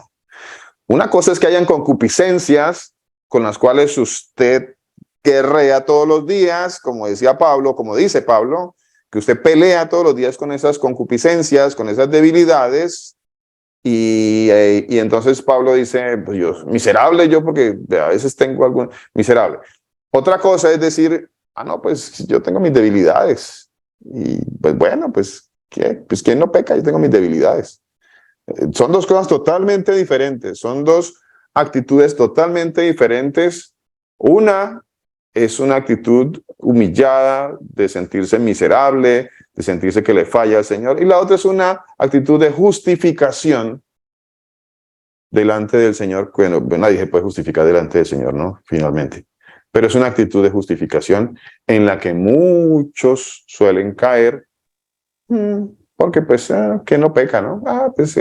Una cosa es que hayan concupiscencias con las cuales usted guerrea todos los días, como decía Pablo, como dice Pablo, que usted pelea todos los días con esas concupiscencias, con esas debilidades, y entonces Pablo dice, pues yo, miserable yo, porque a veces tengo algún miserable. Otra cosa es decir, no, pues yo tengo mis debilidades, y pues bueno, pues, ¿qué? Pues ¿quién no peca? Yo tengo mis debilidades. Son dos cosas totalmente diferentes, son dos actitudes totalmente diferentes. Una es una actitud humillada, de sentirse miserable, de sentirse que le falla al Señor, y la otra es una actitud de justificación delante del Señor. Bueno, nadie se puede justificar delante del Señor, ¿no? Finalmente. Pero es una actitud de justificación en la que muchos suelen caer, porque pues que no peca, ¿no? Pues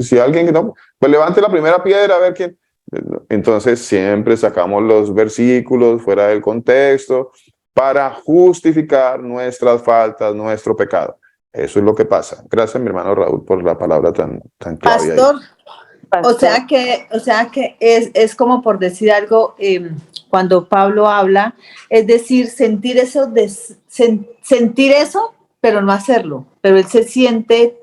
si alguien no, pues levante la primera piedra a ver quién. Entonces siempre sacamos los versículos fuera del contexto para justificar nuestras faltas, nuestro pecado. Eso es lo que pasa. Gracias, mi hermano Raúl, por la palabra tan clave ahí. Pastor, o sea que es como por decir algo, cuando Pablo habla, es decir, sentir eso, sentir eso, pero no hacerlo. Pero él se siente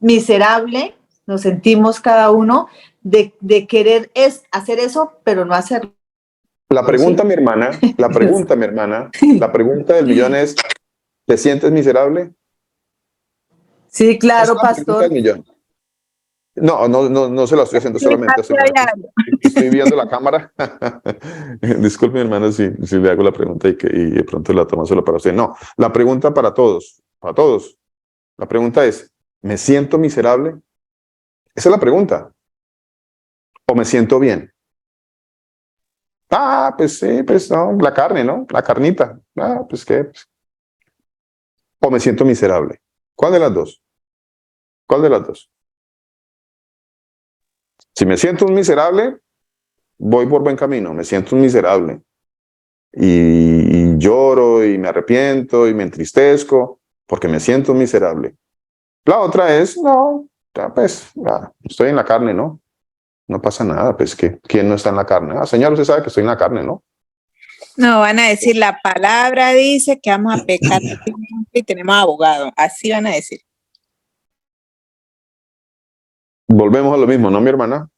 miserable, nos sentimos cada uno de querer hacer eso, pero no hacerlo. La pregunta, mi hermana, la pregunta del millón es, ¿te sientes miserable? Sí, claro, Es la pregunta pastor. del millón. No se lo estoy haciendo solamente. Estoy viendo la cámara. Disculpe, mi hermano, si le hago la pregunta y de pronto la tomo solo para usted. No, la pregunta para todos. La pregunta es, ¿me siento miserable? Esa es la pregunta. ¿O me siento bien? Pues sí, pues no, la carne, ¿no? La carnita. Pues qué. Pues. ¿O me siento miserable? ¿Cuál de las dos? ¿Cuál de las dos? Si me siento un miserable, voy por buen camino. Me siento un miserable. Y lloro y me arrepiento y me entristezco porque me siento miserable. La otra es, no, pues estoy en la carne, ¿no? No pasa nada, pues que ¿quién no está en la carne? Señor, usted sabe que estoy en la carne, ¿no? No, van a decir, la palabra dice que vamos a pecar y tenemos abogado. Así van a decir. Volvemos a lo mismo, ¿no, mi hermana?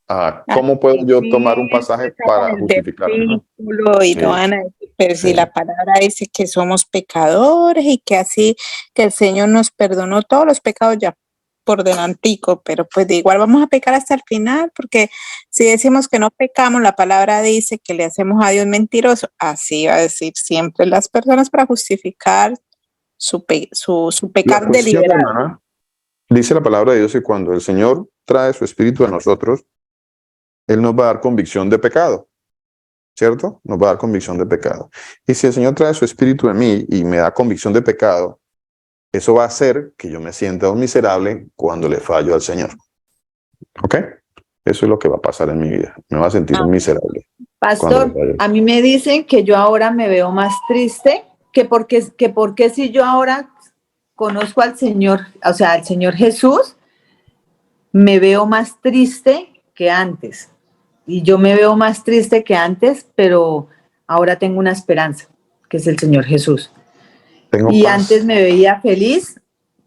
¿Cómo puedo yo tomar un pasaje para justificarlo? ¿No? Y no van a decir, pero si la palabra dice que somos pecadores y que así, que el Señor nos perdonó todos los pecados ya por delantico, pero pues de igual vamos a pecar hasta el final, porque si decimos que no pecamos, la palabra dice que le hacemos a Dios mentiroso. Así va a decir siempre las personas para justificar su pecado deliberado. Hermana, dice la palabra de Dios que cuando el Señor trae su espíritu a nosotros, Él nos va a dar convicción de pecado, ¿cierto? Nos va a dar convicción de pecado. Y si el Señor trae su espíritu en mí y me da convicción de pecado, eso va a hacer que yo me sienta un miserable cuando le fallo al Señor. ¿Ok? Eso es lo que va a pasar en mi vida. Me va a sentir un miserable. Pastor, a mí me dicen que yo ahora me veo más triste, que porque si yo ahora conozco al Señor, o sea, al Señor Jesús, me veo más triste que antes. Y yo me veo más triste que antes, ahora tengo una esperanza, que es el Señor Jesús. Y paz. Antes me veía feliz,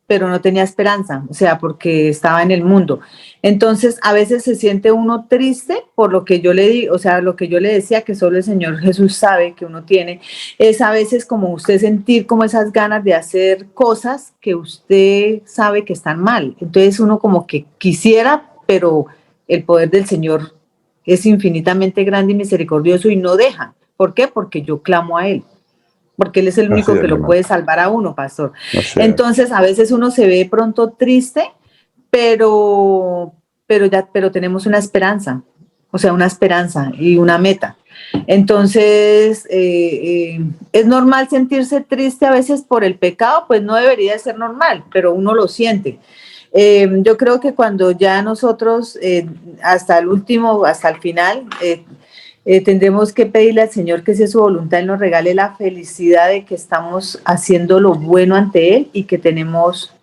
pero no tenía esperanza, o sea, porque estaba en el mundo. Entonces, a veces se siente uno triste por lo que yo le digo, o sea, lo que yo le decía, que solo el Señor Jesús sabe que uno tiene, es a veces como usted sentir como esas ganas de hacer cosas que usted sabe que están mal. Entonces, uno como que quisiera, pero el poder del Señor es infinitamente grande y misericordioso y no deja. ¿Por qué? Porque yo clamo a Él. Porque Él es el único que lo puede salvar a uno, pastor. Entonces, a veces uno se ve pronto triste, pero tenemos una esperanza. o sea, una esperanza y una meta. Entonces, es normal sentirse triste a veces por el pecado, pues no debería ser normal, pero uno lo siente. Yo creo que cuando ya nosotros, hasta el último, hasta el final, tendremos que pedirle al Señor que sea su voluntad, Él nos regale la felicidad de que estamos haciendo lo bueno ante Él y que tenemos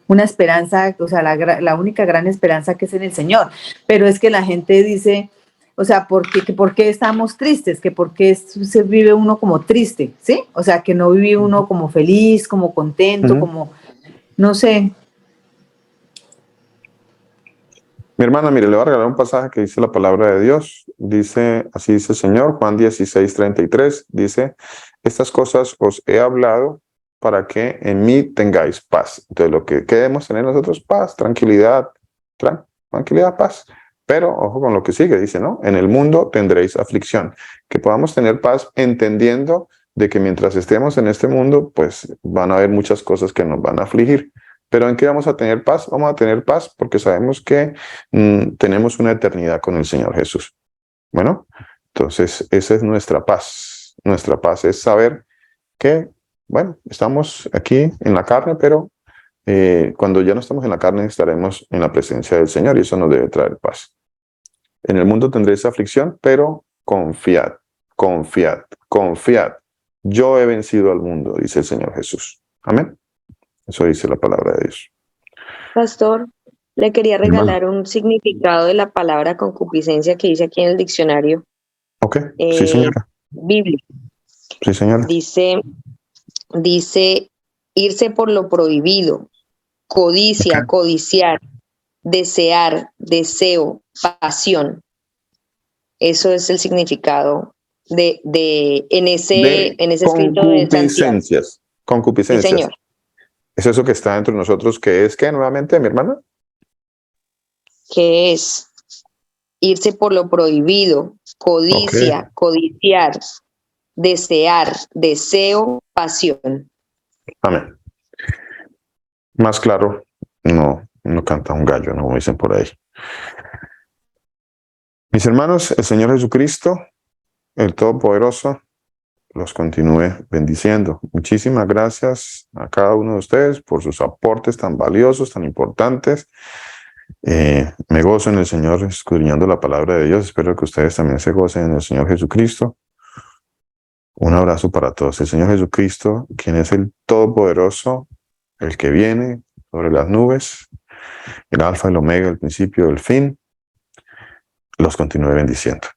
una esperanza, o sea, la única gran esperanza que es en el Señor. Pero es que la gente dice, o sea, ¿por qué estamos tristes? Que por qué se vive uno como triste, ¿sí? O sea, que no vive uno como feliz, como contento, como, no sé. Mi hermana, mire, le voy a regalar un pasaje que dice la palabra de Dios. Dice, así dice el Señor, Juan 16:33, dice, estas cosas os he hablado para que en mí tengáis paz. Entonces, lo que queremos tener nosotros, paz, tranquilidad, tranquilidad, paz. Pero, ojo con lo que sigue, dice, ¿no? En el mundo tendréis aflicción. Que podamos tener paz entendiendo de que mientras estemos en este mundo, pues van a haber muchas cosas que nos van a afligir. Pero ¿en qué vamos a tener paz? Vamos a tener paz porque sabemos que tenemos una eternidad con el Señor Jesús. Bueno, entonces esa es nuestra paz. Nuestra paz es saber que, bueno, estamos aquí en la carne, pero cuando ya no estamos en la carne estaremos en la presencia del Señor y eso nos debe traer paz. En el mundo tendréis aflicción, pero confiad, confiad, confiad. Yo he vencido al mundo, dice el Señor Jesús. Amén. Eso dice la palabra de Dios. Pastor, le quería regalar un significado de la palabra concupiscencia que dice aquí en el diccionario Ok, sí señora. bíblico. Sí señora. Dice irse por lo prohibido, codicia, Ok. codiciar, desear, deseo, pasión. Eso es el significado en ese escrito de Santiago. Sí, Concupiscencias. señor. ¿Es eso que está dentro de nosotros? ¿Qué es qué nuevamente, mi hermana? Que es irse por lo prohibido, codicia, codiciar, desear, deseo, pasión. Amén. Más claro, no canta un gallo, no como dicen por ahí. Mis hermanos, el Señor Jesucristo, el Todopoderoso, los continúe bendiciendo. Muchísimas gracias a cada uno de ustedes por sus aportes tan valiosos, tan importantes. Me gozo en el Señor escudriñando la palabra de Dios. Espero que ustedes también se gocen en el Señor Jesucristo. Un abrazo para todos. El Señor Jesucristo, quien es el Todopoderoso, el que viene sobre las nubes, el Alfa, el Omega, el principio, el fin, los continúe bendiciendo.